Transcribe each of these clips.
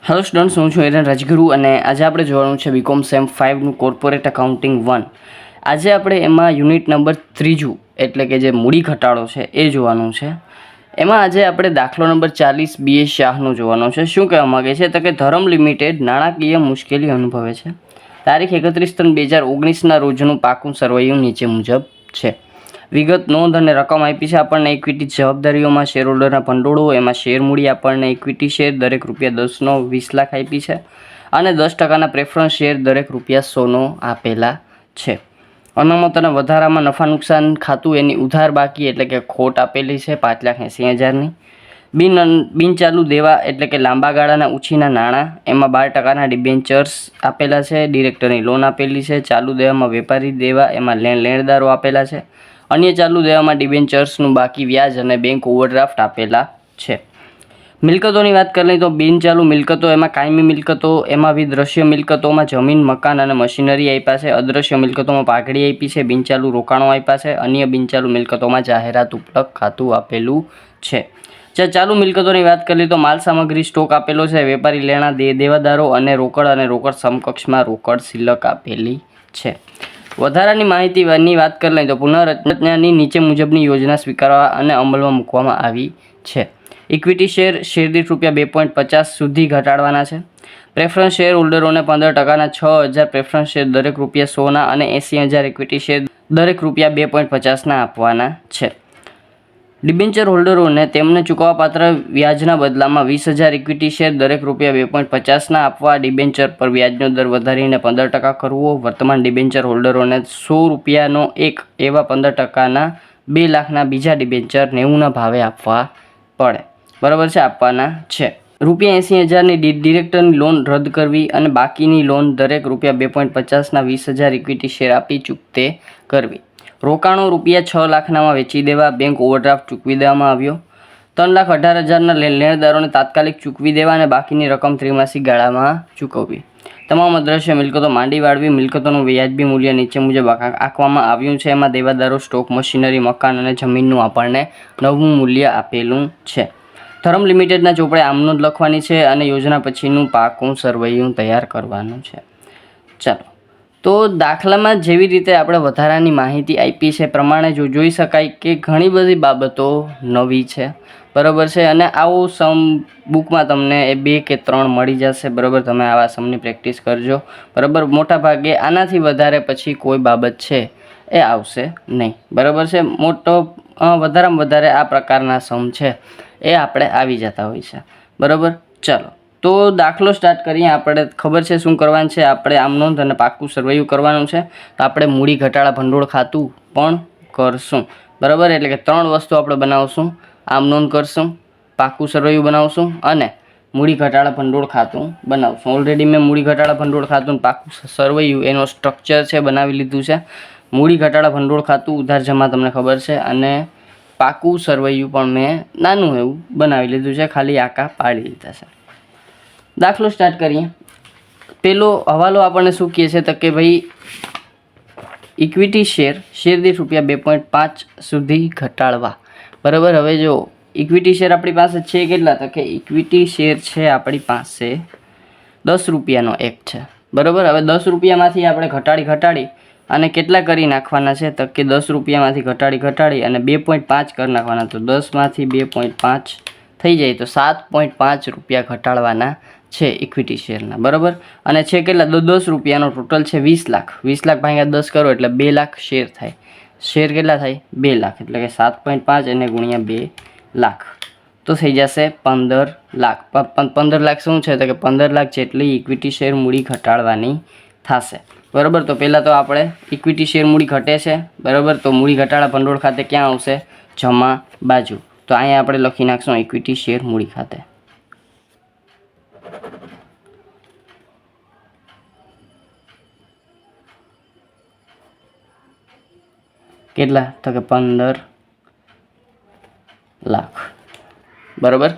Hello students, હું છું એરન રાજગુરુ અને આજે આપણે જોવાનું છે બીકોમ સેમ 5નું કોર્પોરેટ એકાઉન્ટિંગ 1. આજે આપણે એમાં યુનિટ નંબર 3 એટલે કે જે મૂડી ઘટાડો છે એ જોવાનું છે. એમાં આજે આપણે દાખલો નંબર 40 BA શાહનું જોવાનું છે. શું કહેવા માગે છે તો કે ધરમ લિમિટેડ નાણાકીય મુશ્કેલી અનુભવે છે. તારીખ 31/3/2019ના રોજનું પાકું સરવૈયું નીચે મુજબ છે. વિગત નોંધ અને રકમ આપી છે આપણને. ઇક્વિટી જવાબદારીઓમાં શેર હોલ્ડરના ભંડોળો, એમાં શેર મૂડી આપણને ઇક્વિટી શેર દરેક ₹10નો 20 લાખ આપી છે અને 10%ના પ્રેફરન્સ શેર દરેક ₹100નો આપેલા છે. અનામત અને વધારામાં નફા નુકસાન ખાતું એની ઉધાર બાકી એટલે કે ખોટ આપેલી છે 5,80,000ની. બિનચાલુ દેવા એટલે કે લાંબા ગાળાના ઉછીના નાણાં, એમાં 12%ના ડિબેન્ચર્સ આપેલા છે. ડિરેક્ટરની લોન આપેલી છે. ચાલુ દેવામાં વેપારી દેવા, એમાં લેણદારો આપેલા છે. અન્ય ચાલુ દેવામાં ડિબેન્ચર્સનું બાકી વ્યાજ અને બેંક ઓવરડ્રાફ્ટ આપેલા છે. મિલકતોની વાત કરીએ તો બિનચાલુ મિલકતો એમાં કાયમી મિલકતો, એમાં દ્રશ્ય મિલકતોમાં જમીન, મકાન અને મશીનરી આપ્યા છે. અદ્રશ્ય મિલકતોમાં પાઘડી આપી છે. બિનચાલુ રોકાણો આપ્યા છે. અન્ય બિનચાલુ મિલકતોમાં જાહેરાત ઉપલક ખાતું આપેલું છે. ચાલુ મિલકતોની વાત કરીએ તો માલ સામગ્રી સ્ટોક આપેલો છે. વેપારી લેણા દેવાદારો અને રોકડ સમકક્ષમાં રોકડ શિલ્લક આપેલી છે. વધારાની માહિતીની વાત કરી લઈએ તો પુનઃરચનાની નીચે મુજબની યોજના સ્વીકારવા અને અમલમાં મૂકવામાં આવી છે. ઇક્વિટી શેર દીઠ ₹2.50 સુધી ઘટાડવાના છે. પ્રેફરન્સ શેર હોલ્ડરોને 15%ના 6,000 પ્રેફરન્સ શેર દરેક ₹100ના અને 80,000 ઇક્વિટી શેર દરેક ₹2.50ના આપવાના છે. ડિબેન્ચર હોલ્ડરોને તેમને ચૂકવવાપાત્ર વ્યાજના બદલામાં 20,000 ઇક્વિટી શેર દરેક ₹2.50ના આપવા. ડિબેન્ચર પર વ્યાજનો દર વધારીને 15% કરવો. વર્તમાન ડિબેન્ચર હોલ્ડરોને ₹100નો એક એવા 15%ના 2 લાખના બીજા ડિબેન્ચર 90ના ભાવે આપવા પડે. બરાબર છે, આપવાના છે. ₹80,000ની ડિરેક્ટરની લોન રદ કરવી અને બાકીની લોન દરેક ₹2.50ના 20,000 ઇક્વિટી શેર આપી ચૂકતે કરવી. રોકાણો ₹6 લાખનામાં વેચી દેવા. બેંક ઓવરડ્રાફ્ટ ચૂકવી દેવામાં આવ્યો. 3,18,000ના લેણદારોને તાત્કાલિક ચૂકવી દેવા અને બાકીની રકમ ત્રિમાસિક ગાળામાં ચૂકવવી. તમામ અદ્રશ્ય મિલકતો માંડી વાળવી. મિલકતોનું વ્યાજબી મૂલ્ય નીચે મુજબ આંકવામાં આવ્યું છે. એમાં દેવાદારો, સ્ટોક, મશીનરી, મકાન અને જમીનનું આપણને નવું મૂલ્ય આપેલું છે. ધરમ લિમિટેડના ચોપડે આમનોંધ લખવાની છે અને યોજના પછીનું પાકું સરવૈયું તૈયાર કરવાનું છે. ચાલો, તો દાખલામાં જેવી રીતે આપણે વધારાની માહિતી આપી છે પ્રમાણે જોઈ શકાય કે ઘણી બધી બાબતો નવી છે. બરાબર છે, અને આવો સમ બુકમાં તમને 2 કે 3 મળી જશે. બરાબર, તમે આવા સમની પ્રેક્ટિસ કરજો. બરાબર, મોટા ભાગે આનાથી વધારે પછી કોઈ બાબત છે એ આવશે નહીં. બરાબર છે, વધારેમાં વધારે આ પ્રકારના સમ છે એ આપણે આવી જતા હોય છે. બરાબર, ચાલો તો દાખલો સ્ટાર્ટ કરીએ. આપણે ખબર છે શું કરવાનું છે. આપણે આમ નોંધ અને પાકું સરવૈયું કરવાનું છે. તો આપણે મૂડી ઘટાડા ભંડોળ ખાતું પણ કરશું. બરાબર, એટલે કે 3 વસ્તુ આપણે બનાવશું. આમ નોંધ કરશું, પાકું સરવૈયું બનાવશું અને મૂડી ઘટાડા ભંડોળ ખાતું બનાવશું. ઓલરેડી મેં મૂડી ઘટાડા ભંડોળ ખાતું અને પાકું સરવૈયું એનો સ્ટ્રક્ચર છે બનાવી લીધું છે. મૂડી ઘટાડા ભંડોળ ખાતું ઉધાર જમા તમને ખબર છે અને પાકું સરવૈયું પણ મેં નાનું એવું બનાવી લીધું છે, ખાલી આકા પાડી લીધા છે. દાખલો સ્ટાર્ટ કરીએ. પેલો હવાલો આપણને શું કહે છે તો કે ભાઈ ઇક્વિટી શેર દીઠ ₹2.5 સુધી ઘટાડવા. બરાબર, હવે જો ઇક્વિટી શેર આપણી પાસે છે કેટલા તો કે ઇક્વિટી શેર છે આપણી પાસે ₹10નો એક છે. બરાબર, હવે ₹10માંથી આપણે ઘટાડી અને કેટલા કરી નાખવાના છે તો કે ₹10માંથી ઘટાડી અને 2.5 કરી નાખવાના. તો 10માંથી 2.5 થઈ જાય તો ₹7.5 ઘટાડવાના છે ઇક્વિટી શેરના. બરાબર, અને છે કેટલા ₹10નો ટોટલ છે 20 લાખ. 20 લાખ ભાગ્યા 10 કરો એટલે 2 લાખ શેર થાય. શેર કેટલા થાય? 2 લાખ. એટલે કે 7.5 અને ગુણ્યા 2 લાખ તો થઈ જશે 15 લાખ. 15 લાખ શું છે તો કે 15 લાખ જેટલી ઇક્વિટી શેર મૂડી ઘટાડવાની થશે. બરાબર, તો પહેલાં તો આપણે ઇક્વિટી શેર મૂડી ઘટે છે. બરાબર, તો મૂડી ઘટાડા ભંડોળ ખાતે ક્યાં આવશે? જમા બાજુ. તો અહીંયા આપણે લખી નાખશું ઇક્વિટી શેર મૂડી ખાતે. કેટલા તો કે 15 લાખ. બરાબર,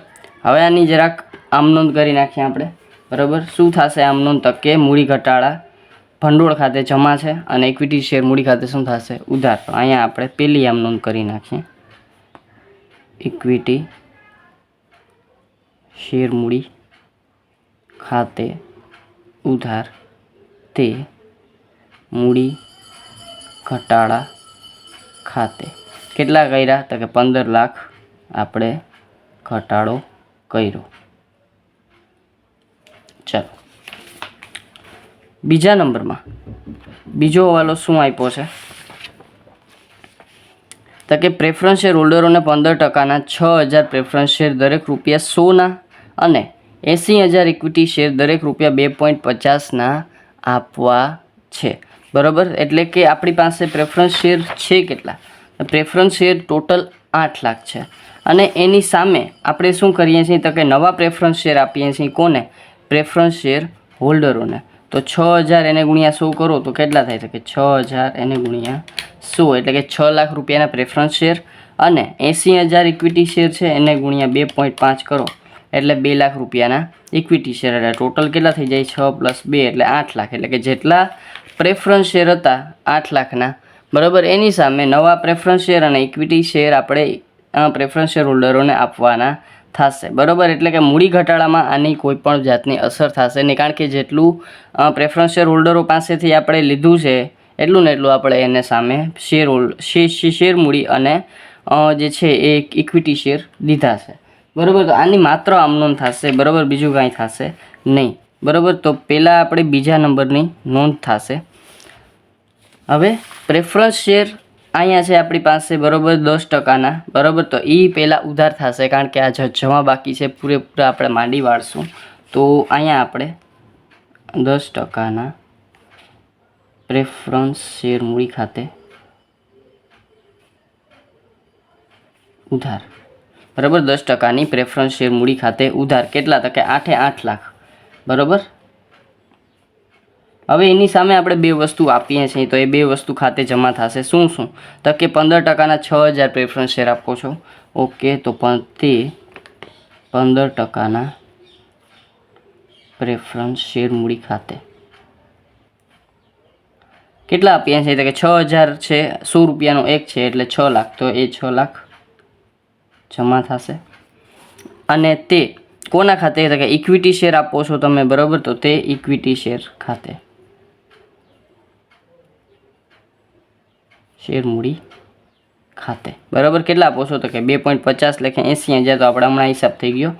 હવે આની જરાક આમ નોંધ કરી નાખીએ આપણે. બરાબર, શું થશે આમ નોંધ તો કે મૂડી ઘટાડા ભંડોળ ખાતે જમા છે અને ઇક્વિટી શેર મૂડી ખાતે શું થશે? ઉધાર. તો અહીંયા આપણે પેલી આમ નોંધ કરી નાખીએ. ઇક્વિટી શેર મૂડી ખાતે ઉધાર તે મૂડી ઘટાડા ખાતે કેટલા કર્યા તો કે 15 લાખ આપણે ઘટાડો કર્યો. ચાલો બીજા નંબરમાં બીજો હવાલો શું આપ્યો છે તો કે પ્રેફરન્સ શેર હોલ્ડરોને 15%ના 6,000 પ્રેફરન્સ શેર દરેક રૂપિયા 100ના અને 80,000 ઇક્વિટી શેર દરેક રૂપિયા 2.50ના આપવા છે. બરાબર, એટલે કે આપણી પાસે પ્રેફરન્સ શેર છે કેટલા? પ્રેફરન્સ શેર ટોટલ 8 લાખ છે અને એની સામે આપણે શું કરીએ છીએ તો કે નવા પ્રેફરન્સ શેર આપીએ છીએ. કોને? પ્રેફરન્સ શેર હોલ્ડરોને. તો 6,000 એને ગુણ્યા 100 કરો તો કેટલા થાય? તો કે 6,000 એને ગુણ્યા 100 એટલે કે 6 લાખ રૂપિયાના પ્રેફરન્સ શેર અને 80,000 ઇક્વિટી શેર છે એને ગુણ્યા 2.5 કરો એટલે 2 લાખ રૂપિયાના ઇક્વિટી શેર. એટલે ટોટલ કેટલા થઈ જાય? 6 + 2 એટલે 8 લાખ. એટલે કે જેટલા પ્રેફરન્સ શેર હતા 8 લાખના, બરાબર, એની સામે નવા પ્રેફરન્સ શેર અને ઇક્વિટી શેર આપણે પ્રેફરન્સ શેર હોલ્ડરોને આપવાના થશે. બરાબર, એટલે કે મૂડી ઘટાડામાં આની કોઈ પણ જાતની અસર થશે નહીં, કારણ કે જેટલું પ્રેફરન્સ શેર હોલ્ડરો પાસેથી આપણે લીધું છે એટલું ને એટલું આપણે એને સામે શેર મૂડી અને જે છે એ ઇક્વિટી શેર દીધા છે. બરાબર, તો આની માત્ર આમનોંધ થશે. બરાબર, બીજું કાંઈ થશે નહીં. બરાબર, તો પહેલાં આપણે બીજા નંબરની નોંધ થશે. હવે પ્રેફરન્સ શેર અહીંયા છે આપણી પાસે, બરાબર, 10%ના. બરાબર, તો એ પહેલાં ઉધાર થશે કારણ કે આ જમા બાકી છે પૂરેપૂરા આપણે માંડી વાળશું. તો અહીંયા આપણે 10%ના પ્રેફરન્સ શેર મૂડી ખાતે ઉધાર. બરાબર, 10%ની પ્રેફરન્સ શેર મૂડી ખાતે ઉધાર કેટલા? તો કે 8 લાખ. બરાબર, હવે એની સામે આપણે બે વસ્તુ આપીએ છીએ તો એ બે વસ્તુ ખાતે જમા થશે. શું શું? તો કે 15%ના 6,000 પ્રેફરન્સ શેર આપો છો. ઓકે, તો પણ તે 15%ના પ્રેફરન્સ શેર મૂડી ખાતે કેટલા આપીએ છીએ? તો કે 6,000 છે, 100 રૂપિયાનો એક છે એટલે 6 લાખ. તો એ 6 લાખ જમા થશે. અને તે કોના ખાતે? તો કે ઇક્વિટી શેર આપો છો તમે. બરાબર, તો તે ઇક્વિટી શેર ખાતે શેર મૂડી ખાતે. બરાબર, કેટલા આપો છો? તો કે 2.50 લેખે 80,000. તો આપણે હમણાં હિસાબ થઈ ગયો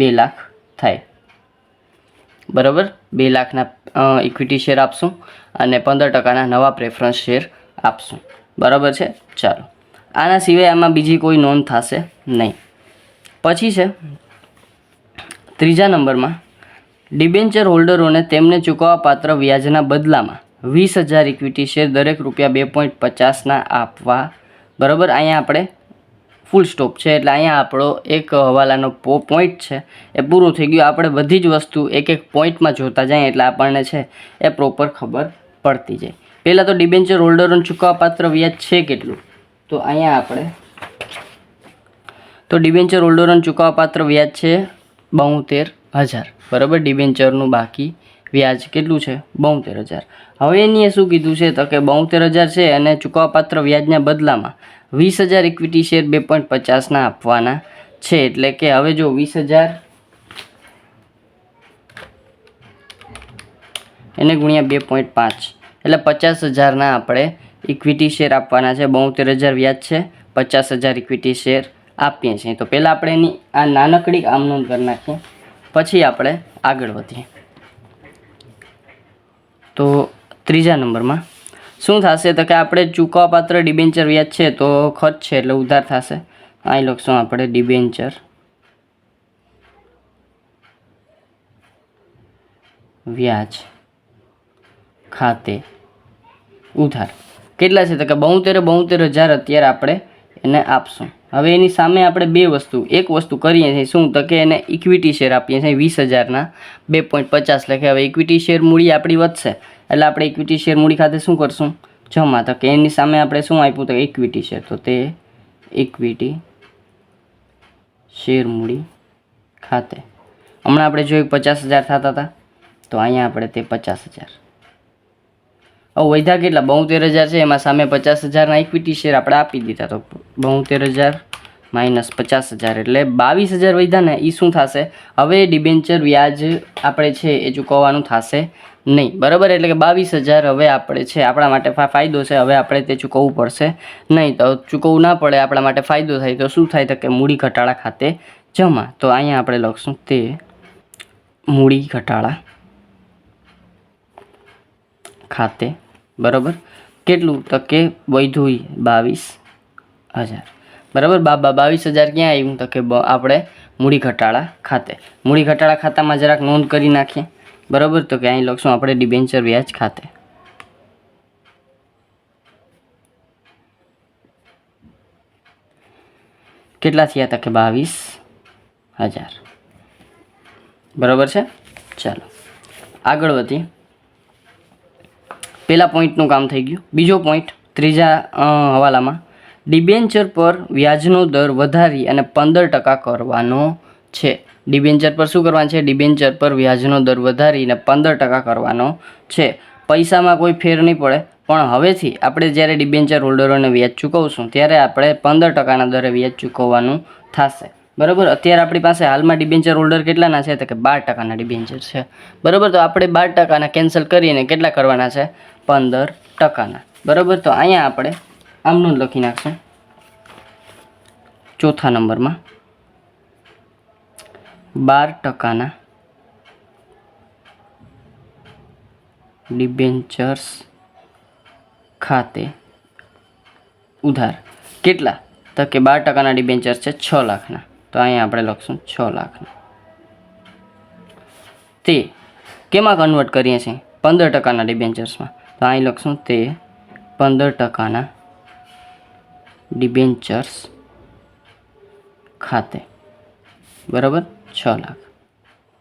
2 લાખ થાય. બરાબર, 2 લાખના ઇક્વિટી શેર આપશું અને 15%ના નવા પ્રેફરન્સ શેર આપશું. બરાબર છે. ચાલો, આના સિવાય આમાં બીજી કોઈ નોંધ થશે નહીં. પછી છે ત્રીજા નંબરમાં ડિબેન્ચર હોલ્ડરોને તેમને ચૂકવવાપાત્ર વ્યાજના બદલામાં 20,000 ઇક્વિટી શેર દરેક રૂપિયા 2.50ના આપવા. બરાબર, અહીંયા આપણે ફૂલ સ્ટોપ છે એટલે અહીંયા આપણો એક હવાલાનો પોઈન્ટ છે એ પૂરો થઈ ગયો. આપણે બધી જ વસ્તુ એક એક પોઈન્ટમાં જોતા જાય એટલે આપણને છે એ પ્રોપર ખબર પડતી જાય. પહેલાં તો ડિબેન્ચર હોલ્ડરોને ચૂકવવાપાત્ર વ્યાજ છે કેટલું? તો અહીંયા આપણે તો ડિબેન્ચર હોલ્ડરોને ચૂકવવાપાત્ર વ્યાજ છે 72,000. બરાબર, ડિબેન્ચરનું બાકી વ્યાજ કેટલું છે? 72,000. હવે એની શું કીધું છે? તો કે 72,000 છે અને ચૂકવવાપાત્ર વ્યાજના બદલામાં 20,000 ઇક્વિટી શેર 2.50ના આપવાના છે. એટલે કે હવે જો 20,000 એને ગુણ્યા 2.5 એટલે 50,000ના આપણે ઇક્વિટી શેર આપવાના છે. 72,000 વ્યાજ છે, 50,000 ઇક્વિટી શેર આપીએ છીએ. તો પહેલાં આપણે એની આ નાનકડી આમનોંધ કરી નાખીએ, પછી આપણે આગળ વધીએ. તો ત્રીજા નંબરમાં શું થશે? તો કે આપણે ચૂકવવાપાત્ર ડિબેન્ચર વ્યાજ છે તો ખર્ચ છે એટલે ઉધાર થશે. અહીં લખશું આપણે ડિબેન્ચર વ્યાજ ખાતે ઉધાર કેટલા છે? તો કે 72,000 અત્યારે આપણે એને આપશું. હવે એની સામે આપણે એક વસ્તુ કરીએ છીએ. શું? તો કે એને ઇક્વિટી શેર આપીએ છીએ 20,000ના 2.50 લેખે. હવે ઇક્વિટી શેર મૂડી આપણી વધશે એટલે આપણે ઇક્વિટી શેર મૂડી ખાતે શું કરશું? જમા. તો કે એની સામે આપણે શું આપ્યું? તો ઇક્વિટી શેર. તો તે ઇક્વિટી શેર મૂડી ખાતે હમણાં આપણે જોયું 50,000 થતા હતા તો અહીંયા આપણે તે 50,000. હવે વધ્યા કેટલા? 72,000 છે, એમાં સામે 50,000ના ઇક્વિટી શેર આપણે આપી દીધા. તો 72,000 -50,000 એટલે 22,000 વધ્યા ને એ શું થશે? હવે ડિબેન્ચર વ્યાજ આપણે છે એ ચૂકવવાનું થશે નહીં, બરાબર. એટલે કે 22,000 હવે આપણે છે આપણા માટે ફાયદો છે, હવે આપણે તે ચૂકવવું પડશે નહીં. તો ચૂકવવું ના પડે, આપણા માટે ફાયદો થાય તો શું થાય? તો કે મૂડી ઘટાડા ખાતે જમા. તો અહીંયા આપણે લખશું તે મૂડી ઘટાડા ખાતે, બરાબર. કેટલું? તો કે વધ્યું 22,000, બરાબર. 22,000 ક્યાં આવ્યું? તો કે આપણે મૂડી ઘટાડા ખાતે. મૂડી ઘટાડા ખાતામાં જરાક નોંધ કરી નાખીએ, બરાબર. તો કે અહીં લખશું આપણે ડિબેન્ચર વ્યાજ ખાતે. કેટલા થયા? તો કે 22,000, બરાબર છે. ચાલો આગળ વધીએ. પહેલા પોઈન્ટનું કામ થઈ ગયું. બીજો પોઈન્ટ ત્રીજા હવાલામાં ડિબેન્ચર પર વ્યાજનો દર વધારી અને 15% કરવાનો છે. ડિબેન્ચર પર શું કરવાનું છે? ડિબેન્ચર પર વ્યાજનો દર વધારીને 15% કરવાનો છે. પૈસામાં કોઈ ફેર નહીં પડે, પણ હવેથી આપણે જ્યારે ડિબેન્ચર હોલ્ડરોને વ્યાજ ચૂકવશું ત્યારે આપણે 15%ના દરે વ્યાજ ચૂકવવાનું થશે, બરાબર. અત્યારે આપણી પાસે હાલમાં ડિબેન્ચર હોલ્ડર કેટલાના છે? તો કે 12%ના ડિબેન્ચર છે, બરાબર. તો આપણે 12%ના કેન્સલ કરીને કેટલા કરવાના છે? 15%ના, બરાબર. તો અહીંયા આપણે આમનું લખી નાખશું ચોથા નંબરમાં 12%ના ડિબેન્ચર્સ ખાતે ઉધાર. કેટલા? તો કે 12%ના ડિબેન્ચર્સ છે 6 લાખના. તો અહીંયા આપણે લખશું 6 લાખના. તે કેમાં કન્વર્ટ કરીએ છીએ? 15%ના ડિબેન્ચર્સમાં. તો અહીં લખશું તે 15%ના ડિબેન્ચર્સ ખાતે, બરાબર. 6 લાખ.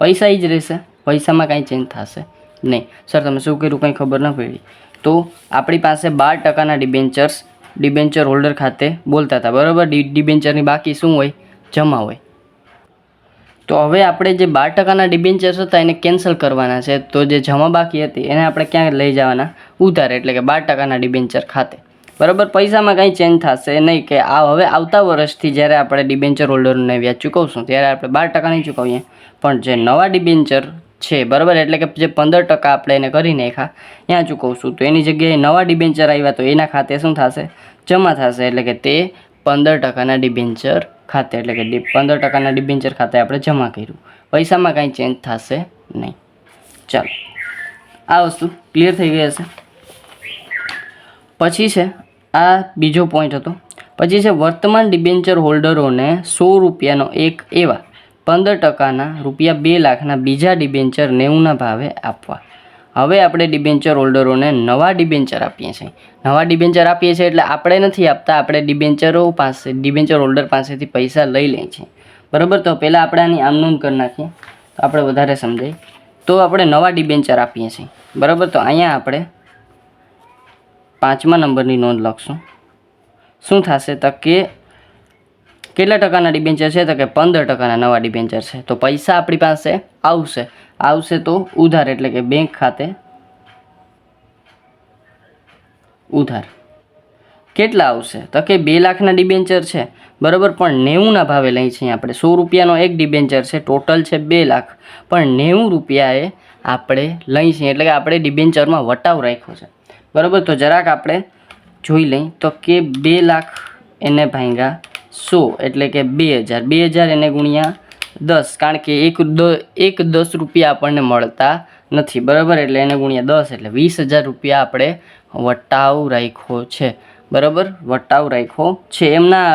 પૈસા એ જ રહેશે, પૈસામાં કાંઈ ચેન્જ થશે નહીં. સર તમે શું કર્યું કંઈ ખબર ન પડી? તો આપણી પાસે 12%ના ડિબેન્ચર હોલ્ડર ખાતે બોલતા હતા, બરાબર. ડિબેન્ચરની બાકી શું હોય? જમા હોય. તો હવે આપણે જે 12%ના ડિબેન્ચર્સ હતા એને કેન્સલ કરવાના છે. તો જે જમા બાકી હતી એને આપણે ક્યાં લઈ જવાના? ઉધાર, એટલે કે 12%ના ડિબેન્ચર ખાતે, બરાબર. પૈસામાં કંઈ ચેન્જ થશે નહીં. કે હવે આવતા વર્ષથી જ્યારે આપણે ડિબેન્ચર હોલ્ડરને વ્યાજ ચૂકવશું ત્યારે આપણે 12% નહીં ચૂકવીએ, પણ જે નવા ડિબેન્ચર છે, બરાબર, એટલે કે જે 15% આપણે એને કરી નાખ્યા ત્યાં ચૂકવશું. તો એની જગ્યાએ નવા ડિબેન્ચર આવ્યા તો એના ખાતે શું થશે? જમા થશે. એટલે કે તે 15%ના ડિબેન્ચર ખાતે, એટલે કે 15%ના ડિબેન્ચર ખાતે આપણે જમા કર્યું. પૈસામાં કાંઈ ચેન્જ થશે નહીં. ચાલો આ વસ્તુ ક્લિયર થઈ ગઈ હશે. પછી છે આ બીજો પોઈન્ટ હતો. પછી છે વર્તમાન ડિબેન્ચર હોલ્ડરોને 100 રૂપિયાનો એક એવા 15%ના ₹2 લાખના બીજા ડિબેન્ચર 90ના ભાવે આપવા. હવે આપણે ડિબેન્ચર હોલ્ડરોને નવા ડિબેન્ચર આપીએ છીએ. નવા ડિબેન્ચર આપીએ છીએ એટલે આપણે નથી આપતા, આપણે ડિબેન્ચર હોલ્ડર પાસેથી પૈસા લઈ લઈએ છીએ, બરાબર. તો પહેલાં આપણે આની આમ નોંધ કરી નાખીએ તો આપણે વધારે સમજાય. તો આપણે નવા ડિબેન્ચર આપીએ છીએ, બરાબર. તો અહીંયા આપણે 5મા નંબરની નોંધ લખશું. શું થશે? તો કે કેટલા ટકાના ડિબેન્ચર છે? તો કે 15%ના નવા ડિબેન્ચર છે. તો પૈસા આપણી પાસે આવશે તો ઉધાર, એટલે કે બેંક ખાતે ઉધાર. કેટલા આવશે? તો કે 2 લાખના ડિબેન્ચર છે, બરાબર. પણ 90ના ભાવે લઈ છીએ આપણે. 100 રૂપિયાનો એક ડિબેન્ચર છે, ટોટલ છે 2 લાખ, પણ 90 રૂપિયાએ આપણે લઈ છીએ. એટલે કે આપણે ડિબેન્ચરમાં વટાવ રાખ્યો છે, બરાબર. તો જરાક આપણે જોઈ લઈ તો કે 2 લાખ એને ભાંગ્યા 100 એટલે કે 2000. 2000 એને ગુણ્યા 10, કારણ કે એક 10 રૂપિયા આપણને મળતા નથી, બરાબર. એટલે એને ગુણ્યા 10 એટલે 20,000 રૂપિયા આપણે વટાવ રાખ્યો છે, બરાબર. વટાવ રાખ્યો છે. એમના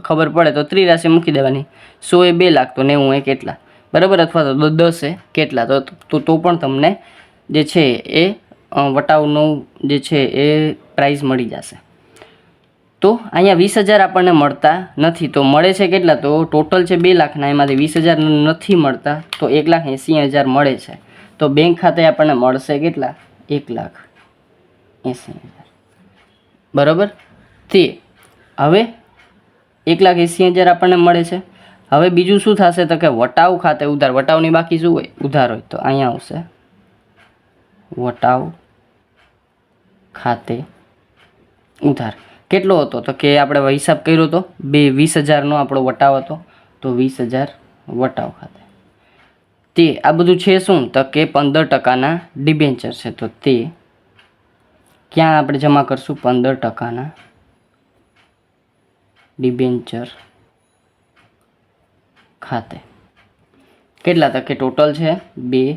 ખબર પડે તો ત્રિરાશિ મૂકી દેવાની. 100 એ 2 લાખ, તો 90 એ કેટલા, બરાબર. અથવા તો 10 એ કેટલા, તો પણ તમને જે છે એ વટાવનું જે છે એ પ્રાઇસ મળી જશે. તો અહીંયા 20,000 આપણને મળતા નથી, તો મળે છે કેટલા? તો ટોટલ છે 2 લાખના, એમાંથી 20,000 નથી મળતા, તો 1,80,000 મળે છે. તો બેંક ખાતે આપણને મળશે કેટલા? 1,80,000, બરાબર. તે હવે 1,80,000 આપણને મળે છે. હવે બીજું શું થશે? તો કે વટાવ ખાતે ઉધાર. વટાવની બાકી શું હોય? ઉધાર હોય. તો અહીંયા આવશે વટાવ ખાતે ઉધાર. કેટલો હતો તો કે આપણે હિસાબ કર્યો હતો 20,000નો આપણો વટાવ હતો, તો 20,000 વટાવ ખાતે. તે આ બધું છે શું તો કે 15%ના ડિબેન્ચર છે, તો તે ક્યાં આપણે જમા કરશું? 15%ના ડિબેન્ચર ખાતે. કેટલા તો કે ટોટલ છે 2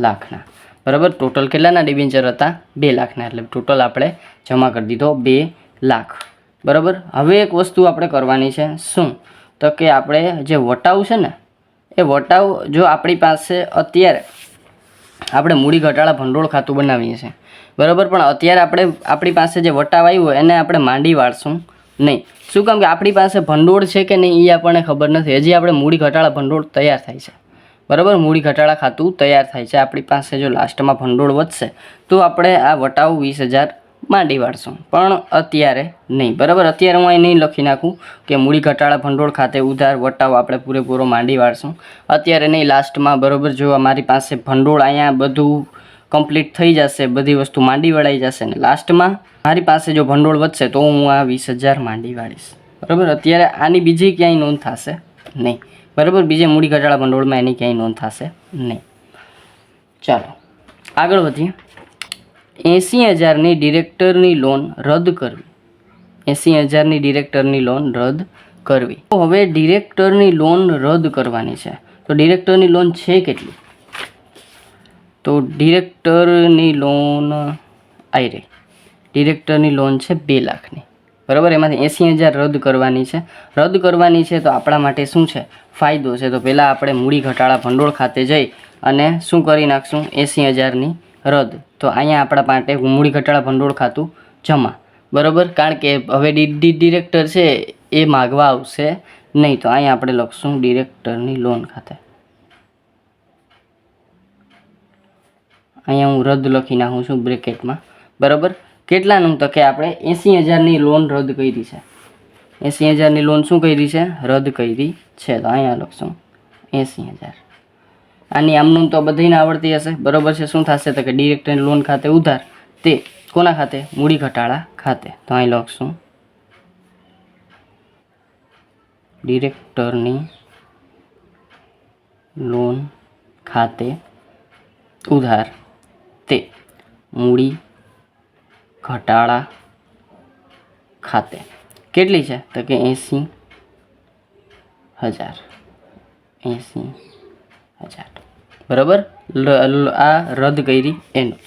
લાખના. બરાબર, ટોટલ કેટલાના ડિબેન્ચર હતા? 2 લાખના, એટલે ટોટલ આપણે જમા કરી દીધો 2 લાખ. બરાબર, હવે એક વસ્તુ આપણે કરવાની છે શું તો કે આપણે જે વટાવ છે ને એ વટાવ જો આપણી પાસે અત્યારે આપણે મૂડી ઘટાડા ભંડોળ ખાતું બનાવીએ છીએ, બરાબર, પણ અત્યારે આપણી પાસે જે વટાવ આવ્યો એને આપણે માંડી વાળશું નહીં. શું કામ કે આપણી પાસે ભંડોળ છે કે નહીં એ આપણને ખબર નથી. હજી આપણે મૂડી ઘટાડા ભંડોળ તૈયાર થાય છે, બરાબર, મૂડી ઘટાડા ખાતું તૈયાર થાય છે. આપણી પાસે જો લાસ્ટમાં ભંડોળ વધશે તો આપણે આ વટાવ 20,000 માંડી વાળશું, પણ અત્યારે નહીં. બરાબર, અત્યારે હું અહીં નહીં લખી નાખું કે મૂડી ઘટાડા ભંડોળ ખાતે ઉધાર વટાવ આપણે પૂરેપૂરો માંડી વાળશું, અત્યારે નહીં, લાસ્ટમાં. બરાબર, જો અમારી પાસે ભંડોળ અહીંયા બધું કમ્પ્લીટ થઈ જશે, બધી વસ્તુ માંડી વળાઈ જશે ને લાસ્ટમાં મારી પાસે જો ભંડોળ વધશે તો હું આ 20,000 માંડી વાળીશ. બરાબર, અત્યારે આની બીજી ક્યાંય નોંધ થશે નહીં. બરાબર, બીજે મૂડી ઘટાડા ભંડોળમાં એની ક્યાંય નોંધ થશે નહીં. ચાલો આગળ વધીએ. 80,000ની ડિરેક્ટરની લોન રદ કરવી. 80,000ની ડિરેક્ટરની લોન રદ કરવી. તો હવે ડિરેક્ટરની લોન રદ કરવાની છે, તો ડિરેક્ટરની લોન છે કેટલી? તો ડિરેક્ટરની લોન આવી રહી, ડિરેક્ટરની લોન છે 2 લાખની. બરાબર, એમાંથી 80,000 રદ કરવાની છે. રદ કરવાની છે તો આપણા માટે શું છે? ફાયદો છે. તો પહેલાં આપણે મૂડી ઘટાડા ભંડોળ ખાતે જઈ અને શું કરી નાખશું? 80,000ની રદ. તો અહીંયા આપણા માટે મૂડી ઘટાડા ભંડોળ ખાતું જમા. બરાબર, કારણ કે હવે ડિરેક્ટર છે એ માગવા આવશે નહીં, તો અહીંયા આપણે લખશું ડિરેક્ટરની લોન ખાતે. અહીંયા હું રદ લખી નાખું છું બ્રેકેટમાં. બરાબર, કેટલાનું તો કે આપણે 80,000ની લોન રદ કરી છે. 80,000ની લોન શું કરી છે? રદ કરી છે. તો અહીંયા લખશું 80,000. આની આમનું તો બધાને આવડતી હશે, બરાબર છે. શું થશે તો કે ડિરેક્ટરની લોન ખાતે ઉધાર, તે કોના ખાતે? મૂડી ઘટાડા ખાતે. તો અહીં લખશું ડિરેક્ટરની લોન ખાતે ઉધાર, તે મૂડી ઘટાડા ખાતે. કેટલી છે તો કે 80,000. 80,000. બરાબર, આ રદ કરી એનું.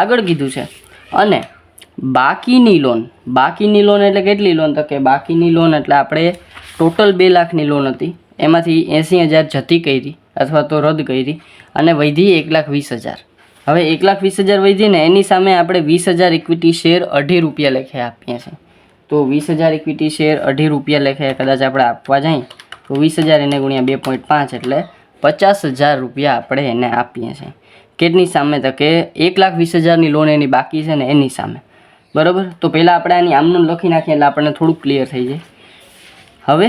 આગળ કીધું છે અને બાકીની લોન. બાકીની લોન એટલે કેટલી લોન તો કે બાકીની લોન એટલે આપણે ટોટલ 2 લાખની લોન હતી, એમાંથી 80,000 જતી કરી અથવા તો રદ કરી અને વધી 1,20,000. હવે 1,20,000 વધી ને એની સામે આપણે 20,000 ઇક્વિટી શેર 2.5 રૂપિયા લેખે આપીએ છીએ. તો 20,000 ઇક્વિટી શેર 2.5 રૂપિયા લેખે કદાચ આપણે આપવા જાય તો 20,000 એને ગુણ્યા 2.5 એટલે 50,000 રૂપિયા આપણે એને આપીએ છીએ. કેટલી સામે તો કે 1,20,000ની લોન એની બાકી છે ને એની સામે. બરાબર, તો પહેલાં આપણે આની આમનું લખી નાખીએ એટલે આપણને થોડુંક ક્લિયર થઈ જાય. હવે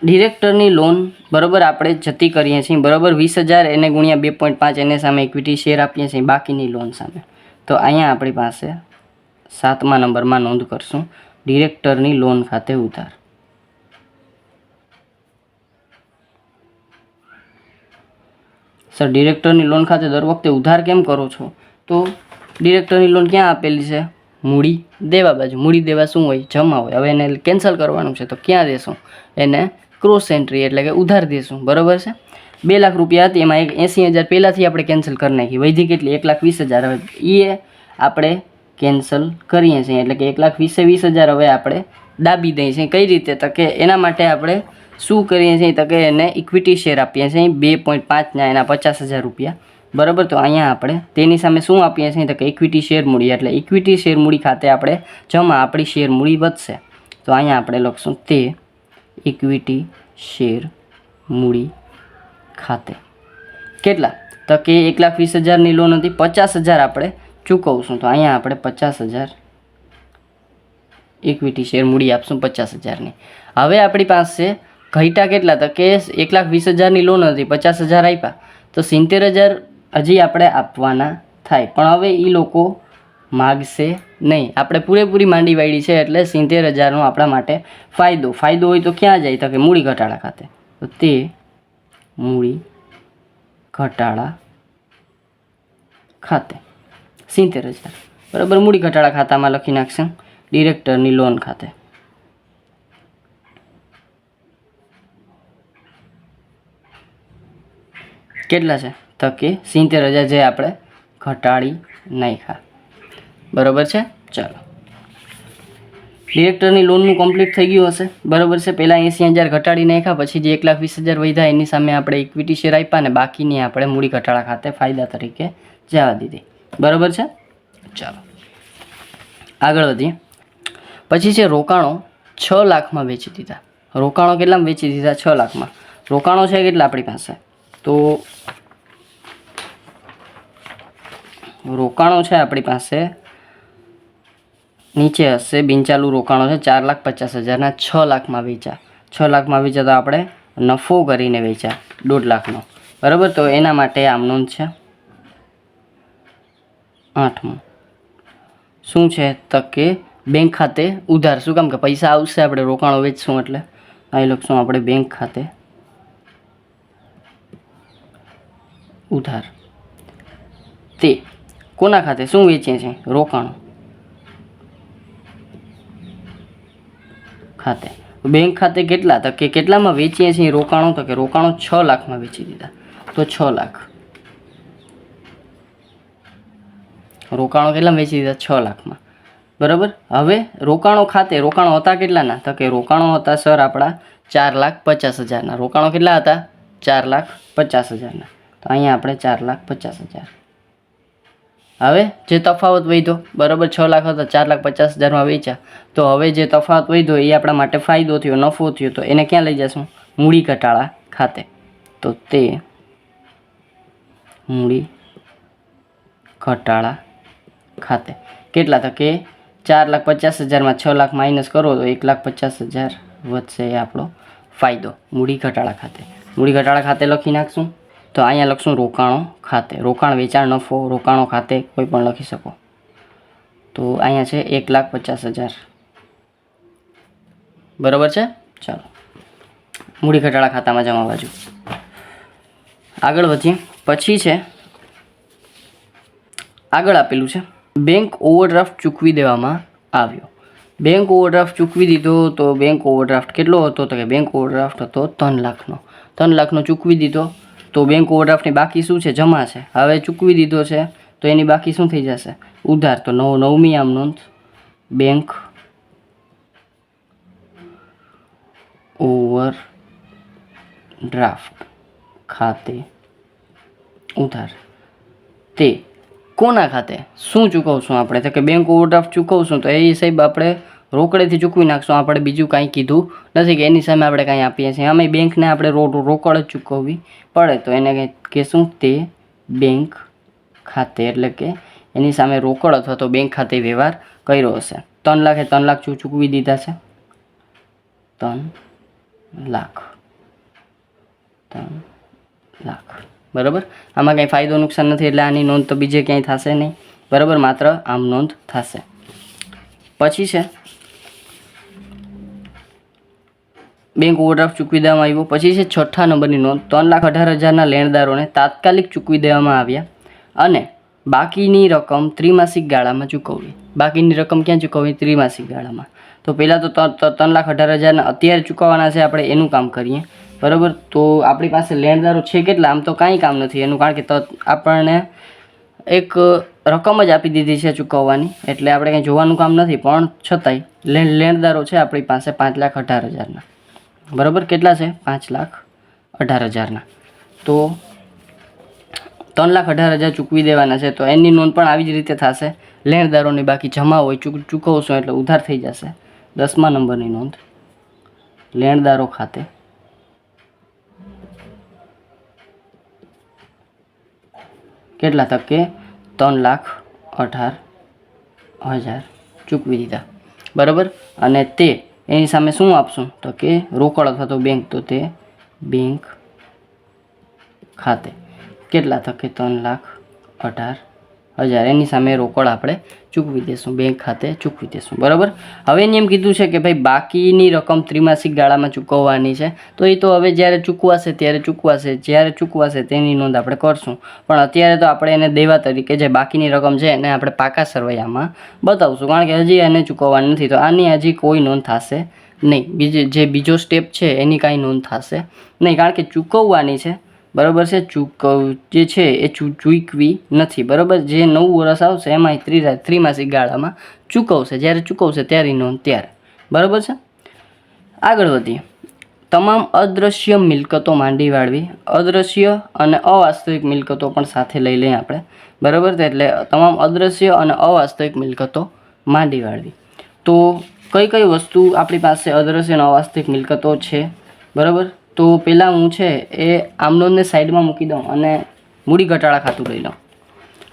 ડિરેક્ટરની લોન બરાબર આપણે જતી કરીએ છીએ. બરાબર, 20,000 એને ગુણ્યા 2.5 એને સામે ઇક્વિટી શેર આપીએ છીએ બાકીની લોન સામે. તો અહીંયા આપણી પાસે 7મા નંબરમાં નોંધ કરશું ડિરેક્ટરની લોન ખાતે ઉધાર. સર, ડિરેક્ટરની લોન ખાતે દર વખતે ઉધાર કેમ કરો છો? તો ડિરેક્ટરની લોન ક્યાં આપેલી છે? મૂડી દેવા બાજુ. મૂડી દેવા શું હોય? જમા હોય. હવે એને કેન્સલ કરવાનું છે તો ક્યાં દેશું? એને ક્રોસ એન્ટ્રી એટલે કે ઉધાર દેશું. બરાબર છે, 2 લાખ રૂપિયા હતી એમાં 80,000 પહેલાંથી આપણે કેન્સલ કરી નાખી, વધી કેટલી? 1,20,000. હવે એ આપણે કેન્સલ કરીએ છીએ એટલે કે 1,20,000 હવે આપણે દાબી દઈએ છીએ. કઈ રીતે તો કે એના માટે આપણે શું કરીએ છીએ તો કે એને ઇક્વિટી શેર આપીએ છીએ 2.5ના એના 50,000 રૂપિયા. બરાબર, તો અહીંયા આપણે તેની સામે શું આપીએ છીએ તો કે ઇક્વિટી શેર મૂડી, એટલે ઇક્વિટી શેર મૂડી ખાતે આપણે જમા, આપણી શેર મૂડી વધશે. તો અહીંયા આપણે લખશું તે ઇક્વિટી શેર મૂડી ખાતે. કેટલા તો કે 1,20,000ની લોન હતી, 50,000 આપણે ચૂકવશું. તો અહીંયા આપણે 50,000 ઇક્વિટી શેર મૂડી આપશું 50,000ની. હવે આપણી પાસે ઘટ્યા કેટલા તો કે 1,20,000ની લોન હતી, 50,000 આપ્યા તો 70,000 હજી આપણે આપવાના થાય. પણ હવે એ લોકો માગશે નહીં. આપણે પૂરેપૂરી માંડી વાળી છે એટલે 70,000નો આપણા માટે ફાયદો હોય તો ક્યાં જાય? તો કે મૂડી ઘટાડા ખાતે. તો તે મૂડી ઘટાડા ખાતે 70,000 બરાબર. મૂડી ઘટાડા ખાતામાં લખી નાખશે ડિરેક્ટરની લોન ખાતે. કેટલા છે? તો કે 70,000 જે આપણે ઘટાડી નાખ્યા. બરાબર છે. ચાલો, ડિરેક્ટરની લોનનું કમ્પ્લીટ થઈ ગયું હશે. બરાબર છે. પહેલાં 80,000 ઘટાડી નાખ્યા, પછી જે 1,20,000 વધ્યા એની સામે આપણે ઇક્વિટી શેર આપ્યા ને બાકીની આપણે મૂડી ઘટાડા ખાતે ફાયદા તરીકે જવા દીધી. બરાબર છે. ચાલો આગળ વધીએ. પછી છે રોકાણો 6 લાખમાં વેચી દીધા. રોકાણો કેટલામાં વેચી દીધા? 6 લાખમાં. રોકાણો છે કેટલા આપણી પાસે? તો રોકાણો છે આપણી પાસે નીચે હશે. બિનચાલુ રોકાણો છે 4,50,000ના 6 લાખમાં વેચ્યા. 6 લાખમાં વેચ્યા તો આપણે નફો કરીને વેચ્યા 1.5 લાખનો. બરાબર. તો એના માટે આમ નોંધ છે. 8મું શું છે? તો કે બેંક ખાતે ઉધાર. શું કામ? કે પૈસા આવશે આપણે રોકાણો વેચશું એટલે. અહીં લખશું આપણે બેંક ખાતે ઉધાર. તે કોના ખાતે? શું વેચીએ છીએ? રોકાણો ખાતે. બેંક ખાતે કેટલા? તો કે કેટલામાં વેચીએ છીએ રોકાણો? તો કે રોકાણો 6 લાખમાં વેચી દીધા. તો 6 લાખ રોકાણો કેટલામાં વેચી દીધા? 6 લાખમાં. બરાબર. હવે રોકાણો ખાતે રોકાણો હતા કેટલાના? તો કે રોકાણો હતા સર આપણા 4,50,000ના. રોકાણો કેટલા હતા? 4,50,000ના. તો અહીંયા આપણે 4,50,000. હવે જે તફાવત વધ્યો, બરાબર, 6 લાખ હતા 4,50,000માં વેચ્યા, તો હવે જે તફાવત વધ્યો એ આપણા માટે ફાયદો થયો, નફો થયો. તો એને ક્યાં લઈ જશું? મૂડી ઘટાડા ખાતે. તો તે મૂડી ઘટાડા ખાતે કેટલા? તો કે 4,50,000માં 6 લાખ માઇનસ કરો તો 1,50,000 વધશે. એ આપણો ફાયદો મૂડી ઘટાડા ખાતે. મૂડી ઘટાડા ખાતે લખી નાખશું. તો અહીંયા લખશું રોકાણો ખાતે. રોકાણ, વેચાણ, નફો, રોકાણો ખાતે કોઈ પણ લખી શકો. તો અહીંયા છે 1,50,000. બરાબર છે. ચાલો, મૂડી ઘટાડા ખાતામાં જમા બાજુ આગળ વધીએ. પછી છે આગળ આપેલું છે બેંક ઓવરડ્રાફ્ટ ચૂકવી દેવામાં આવ્યો. બેંક ઓવરડ્રાફ્ટ ચૂકવી દીધો. તો બેંક ઓવરડ્રાફ્ટ કેટલો હતો? તો કે બેંક ઓવરડ્રાફ્ટ હતો 3 લાખનો. 3 લાખનો ચૂકવી દીધો. તો બેંક ઓવરડ્રાફ્ટની બાકી શું છે? જમા છે. હવે ચૂકવી દીધો છે તો એની બાકી શું થઈ જશે? ઉધાર. તો 9મી આમ નોંધ બેંક ઓવરડ્રાફ્ટ ખાતે ઉધાર. તે કોના ખાતે? શું ચૂકવશું આપણે? તો કે બેંક ઓવરડ્રાફ્ટ ચૂકવશું તો એ સાહેબ આપણે રોકડેથી ચૂકવી નાખશું. આપણે બીજું કાંઈ કીધું નથી કે એની સામે આપણે કાંઈ આપીએ છીએ. આમે બેંકને આપણે રોકડ જ ચૂકવવી પડે તો એને કંઈ કહેશું તે બેંક ખાતે. એટલે કે એની સામે રોકડ અથવા તો બેંક ખાતે વ્યવહાર કર્યો હશે. 3 લાખે 3 લાખ ચૂકવી દીધા છે. 3 લાખ. બરાબર. આમાં કંઈ ફાયદો નુકસાન નથી એટલે આની નોંધ તો બીજે ક્યાંય થશે નહીં. બરાબર. માત્ર આમ નોંધ થશે. પછી છે બેંક ઓવરડ્રાફ્ટ ચૂકવી દેવામાં આવ્યો. પછી છે 6થા નંબરની નોંધ 3,18,000ના લેણદારોને તાત્કાલિક ચૂકવી દેવામાં આવ્યા અને બાકીની રકમ ત્રિમાસિક ગાળામાં ચૂકવવી. બાકીની રકમ ક્યાં ચૂકવવી? ત્રિમાસિક ગાળામાં. તો પહેલાં તો 3,18,000 અત્યારે ચૂકવવાના છે આપણે એનું કામ કરીએ. બરાબર. તો આપણી પાસે લેણદારો છે કેટલા? આમ તો કાંઈ કામ નથી એનું, કારણ કે આપણને એક રકમ જ આપી દીધી છે ચૂકવવાની એટલે આપણે કંઈ જોવાનું કામ નથી. પણ છતાંય લેણદારો છે આપણી પાસે 5,18,000ના. બરાબર. કેટલા છે? 5,18,000ના. તો 3,18,000 ચૂકવી દેવાના છે. તો એની નોંધ પણ આવી જ રીતે થશે. લેણદારોની બાકી જમા હોય ચૂકવશું એટલે ઉધાર થઈ જશે. 10મા નંબરની નોંધ લેણદારો ખાતે કેટલા? તક કે 3,18,000 ચૂકવી દીધા. બરાબર. અને તે એની સામે શું આપશું? તો કે રોકડ અથવા તો બેંક. તો તે બેંક ખાતે કેટલા? તો કે 3,18,000 1000 એની સામે રોકડ આપણે ચૂકવી દઈશું, બેંક ખાતે ચૂકવી દઈશું, બરાબર. હવે એની એમ કીધું છે કે ભાઈ બાકીની રકમ ત્રિમાસિક ગાળામાં ચૂકવવાની છે, તો એ તો હવે જ્યારે ચૂકવાશે ત્યારે ચૂકવાશે, જ્યારે ચૂકવાશે તેની નોંધ આપણે કરશું. પણ અત્યારે તો આપણે એને દેવા તરીકે જે બાકીની રકમ છે એને આપણે પાકા સરવૈયામાં બતાવશું, કારણ કે હજી એને ચૂકવવાની નથી, તો આની હજી કોઈ નોંધ થશે નહીં. જે બીજો સ્ટેપ છે એની કાંઈ નોંધ થશે નહીં, કારણ કે ચૂકવવાની છે, બરાબર છે. જે છે એ ચૂકવી નથી, બરાબર. જે નવું વર્ષ આવશે એમાં ત્રિમાસિક ગાળામાં ચૂકવશે, જ્યારે ચૂકવશે ત્યારે નોંધ ત્યારે, બરાબર છે. આગળ વધીએ. તમામ અદૃશ્ય મિલકતો માંડી વાળવી. અદૃશ્ય અને અવાસ્તવિક મિલકતો પણ સાથે લઈ લઈએ આપણે, બરાબર. એટલે તમામ અદૃશ્ય અને અવાસ્તવિક મિલકતો માંડી વાળવી. તો કઈ કઈ વસ્તુ આપણી પાસે અદૃશ્ય અને અવાસ્તવિક મિલકતો છે, બરાબર. તો પહેલાં હું છે એ આમનોંધને સાઈડમાં મૂકી દઉં અને મૂડી ઘટાડા ખાતું લઈ લઉં.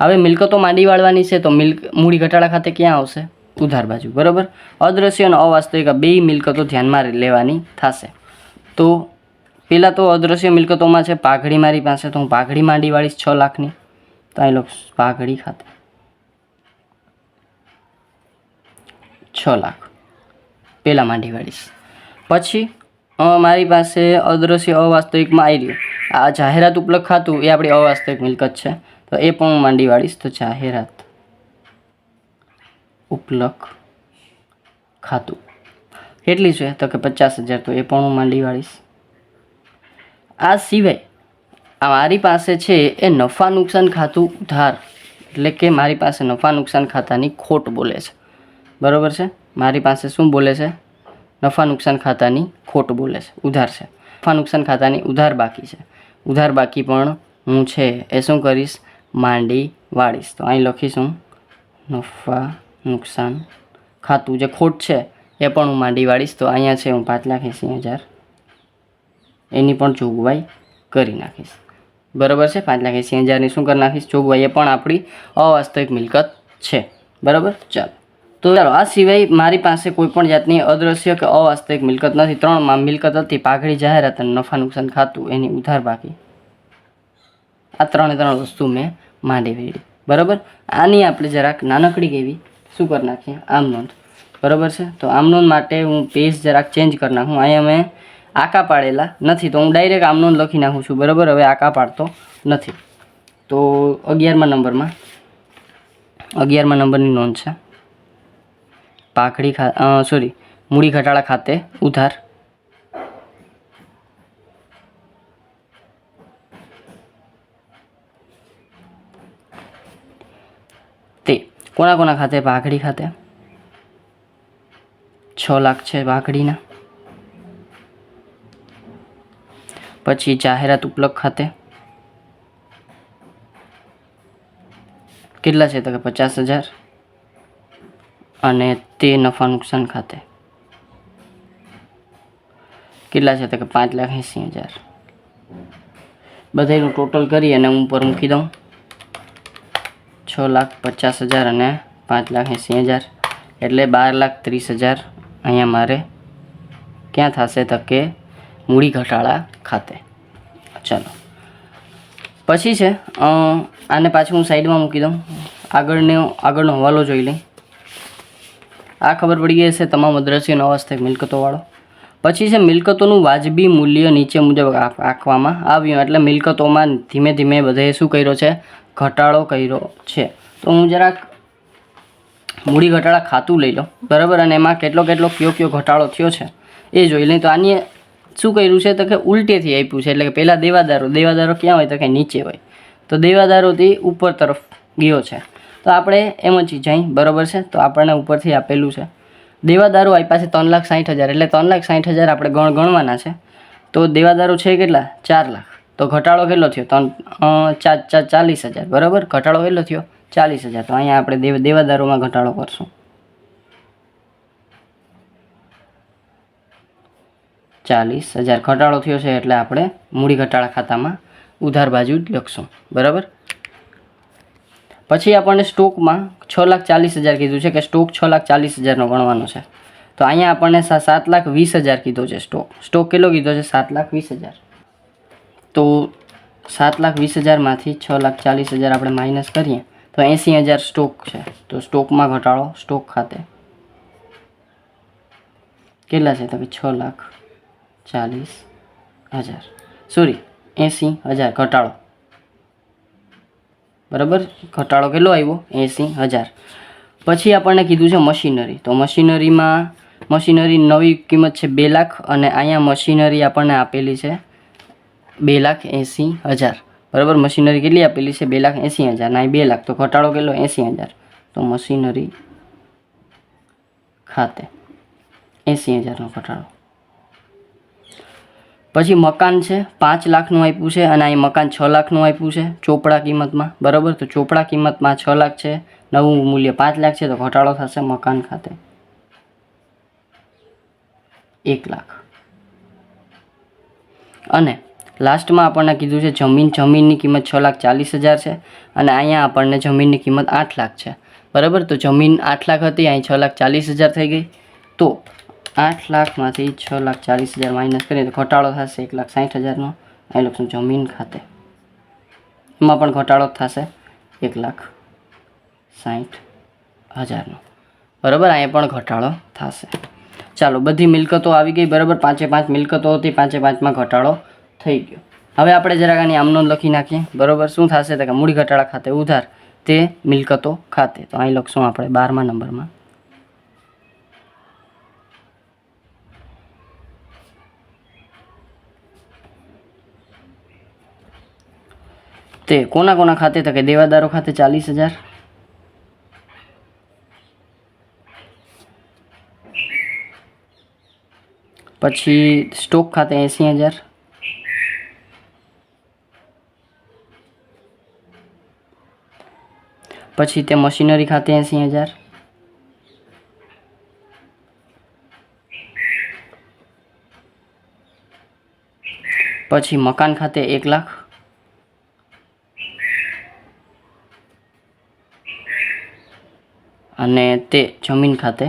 હવે મિલકતો માંડી વાળવાની છે, તો મૂડી ઘટાડા ખાતે ક્યાં આવશે? ઉધાર બાજુ, બરાબર. અદૃશ્ય અને અવાસ્તવિક બે મિલકતો ધ્યાનમાં લેવાની થશે. તો પહેલાં તો અદૃશ્ય મિલકતોમાં છે પાઘડી મારી પાસે, તો હું પાઘડી માંડી વાળીશ 6 લાખની. તો અહીં લખું પાઘડી ખાતે 6 લાખ પહેલાં માંડી વાળીશ. પછી મારી પાસે અદૃશ્ય અવાસ્તવિકમાં આવી રહ્યું આ જાહેરાત ઉપલબ્ધ ખાતું, એ આપણી અવાસ્તવિક મિલકત છે, તો એ પણ હું માંડી વાળીશ. તો જાહેરાત ઉપલબ્ધ ખાતું કેટલી છે? તો કે 50,000, તો એ પણ હું માંડી વાળીશ. આ સિવાય મારી પાસે છે એ નફા નુકસાન ખાતું ઉધાર, એટલે કે મારી પાસે નફા નુકસાન ખાતાની ખોટ બોલે છે, બરાબર છે. મારી પાસે શું બોલે છે? નફા નુકસાન ખાતાની ખોટ બોલે છે, ઉધાર છે. નફા નુકસાન ખાતાની ઉધાર બાકી છે, ઉધાર બાકી પણ હું છે એ શું કરીશ? માંડી વાળીશ. તો અહીં લખીશું નફા નુકસાન ખાતું, જે ખોટ છે એ પણ હું માંડી વાળીશ. તો અહીંયા છે હું 5,80,000 એની પણ જોગવાઈ કરી નાખીશ, બરાબર છે. 5,80,000ની શું કરી નાખીશ? જોગવાઈ. એ પણ આપણી અવાસ્તવિક મિલકત છે, બરાબર. ચાલો આ સિવાય મારી પાસે કોઈ પણ જાતની અદૃશ્ય કે અવાસ્તવિક મિલકત નથી. 3 મિલકત હતી, પાઘડી, જાહેરાત અને નફા નુકસાન ખાતું, એની ઉધાર બાકી. આ 3 વસ્તુ મેં માંડી વાળી, બરાબર. આની આપણે જરાક નાનકડી એવી શું કરી નાખીએ? આમ નોંધ, બરાબર છે. તો આમ નોંધ માટે હું પેજ જરાક ચેન્જ કરી નાખું. અહીંયા મેં આકા પાડેલા નથી, તો હું ડાયરેક્ટ આમ નોંધ લખી નાખું છું, બરાબર. હવે આકા પાડતો નથી. તો 11મા નંબરની નોંધ છે પાઘડી મૂડી ઘટાડા ખાતે ઉધાર. તે કોના ખાતે? પાઘડી ખાતે 6 લાખ છે પાઘડીના. પછી જાહેરાત ઉપલબ્ધ ખાતે કેટલા છે? તો કે 50,000. અને તે નફા નુકસાન ખાતે કેટલા છે? તો કે 5,80,000. બધાનું ટોટલ કરી અને હું ઉપર મૂકી દઉં 6,50,000 અને 5,80,000, એટલે 12,30,000 અહીંયા મારે ક્યાં થશે? તો કે મૂડી ઘટાડા ખાતે. ચાલો પછી છે આને પાછું હું સાઈડમાં મૂકી દઉં. આગળનો હવાલો જોઈ લઈ. આ ખબર પડી ગઈ હશે તમામ અદૃશ્ય અને અવાસ્તવિક મિલકતોવાળો. પછી છે મિલકતોનું વાજબી મૂલ્ય નીચે મુજબ આંકવામાં આવ્યું, એટલે મિલકતોમાં ધીમે ધીમે બધાએ શું કર્યો છે? ઘટાડો કર્યો છે. તો હું જરાક મૂડી ઘટાડા ખાતું લઈ લો, બરાબર. અને એમાં કયો ઘટાડો થયો છે એ જોઈ લઈ. તો આની શું કર્યું છે? તો કે ઉલટેથી આપ્યું છે, એટલે કે પહેલાં દેવાદારો ક્યાં હોય? તો કે નીચે હોય. તો દેવાદારોથી ઉપર તરફ ગયો છે, તો આપણે એમ જ જઈ, બરાબર છે. તો આપણને ઉપરથી આપેલું છે દેવાદારો આપ્યા છે 3,60,000, એટલે 3,60,000 આપણે ગણવાના છે. તો દેવાદારો છે કેટલા? 4 લાખ. તો ઘટાડો કેટલો થયો? 40,000, બરાબર. ઘટાડો કેટલો થયો? 40,000. તો અહીંયા આપણે દેવાદારોમાં ઘટાડો કરશું. 40,000 ઘટાડો થયો છે, એટલે આપણે મૂડી ઘટાડા ખાતામાં ઉધાર બાજુ જ લખશું, બરાબર. પછી આપણને સ્ટોકમાં 6,40,000 કીધું છે કે સ્ટોક 6,40,000નો ગણવાનો છે. તો અહીંયા આપણને 7,20,000 કીધો છે. સ્ટોક કેટલો કીધો છે? 7,20,000. તો 7,20,000માંથી 6,40,000 આપણે માઇનસ કરીએ તો 80,000 સ્ટોક છે, તો સ્ટોકમાં ઘટાડો સ્ટોક ખાતે કેટલા છે તો કે 6,40,000 સોરી 80,000 ઘટાડો, બરાબર. ઘટાડો કેટલો આવ્યો 80,000. પછી આપણને કીધું છે મશીનરી, તો મશીનરી નવી કિંમત છે 2 લાખ અને અહીંયા મશીનરી આપણને આપેલી છે 2,80,000, બરાબર. મશીનરી કેટલી આપેલી છે 2,80,000 ના 2 લાખ, તો ઘટાડો કેટલો 80,000, તો મશીનરી ખાતે 80,000નો ઘટાડો. પછી મકાન છે 5 લાખનું આપ્યું છે અને અહીં મકાન 6 લાખનું આપ્યું છે ચોપડા કિંમતમાં, બરાબર. તો ચોપડા કિંમતમાં 6 લાખ છે, નવું મૂલ્ય 5 લાખ છે, તો ઘટાડો થશે મકાન ખાતે 1 લાખ. અને લાસ્ટમાં આપણને કીધું છે જમીનની કિંમત 6,40,000 છે અને અહીંયા આપણને જમીનની કિંમત 8 લાખ છે, બરાબર. તો જમીન 8 લાખ હતી, અહીં 6,40,000 થઈ ગઈ. તો 8 લાખમાંથી 6,40,000 માઇનસ કરીએ તો ઘટાડો થશે 1,60,000નો. અહીં લખશું જમીન ખાતે, એમાં પણ ઘટાડો થશે 1,60,000નો, બરાબર. અહીંયા પણ ઘટાડો થશે. ચાલો, બધી મિલકતો આવી ગઈ, બરાબર. 5 મિલકતો હતી, 5માં ઘટાડો થઈ ગયો. હવે આપણે જરાક આની આમ નોંધ લખી નાખીએ, બરાબર. શું થશે તો કે મૂડી ઘટાડા ખાતે ઉધાર તે મિલકતો ખાતે, તો અહીં લખશું આપણે 12મા નંબરમાં તે કોના ખાતે તો કે દેવાદારો ખાતે 40,000, પછી સ્ટોક ખાતે 80,000, પછી તે મશીનરી ખાતે 80,000, પછી મકાન ખાતે 1 લાખ, અને તે જમીન ખાતે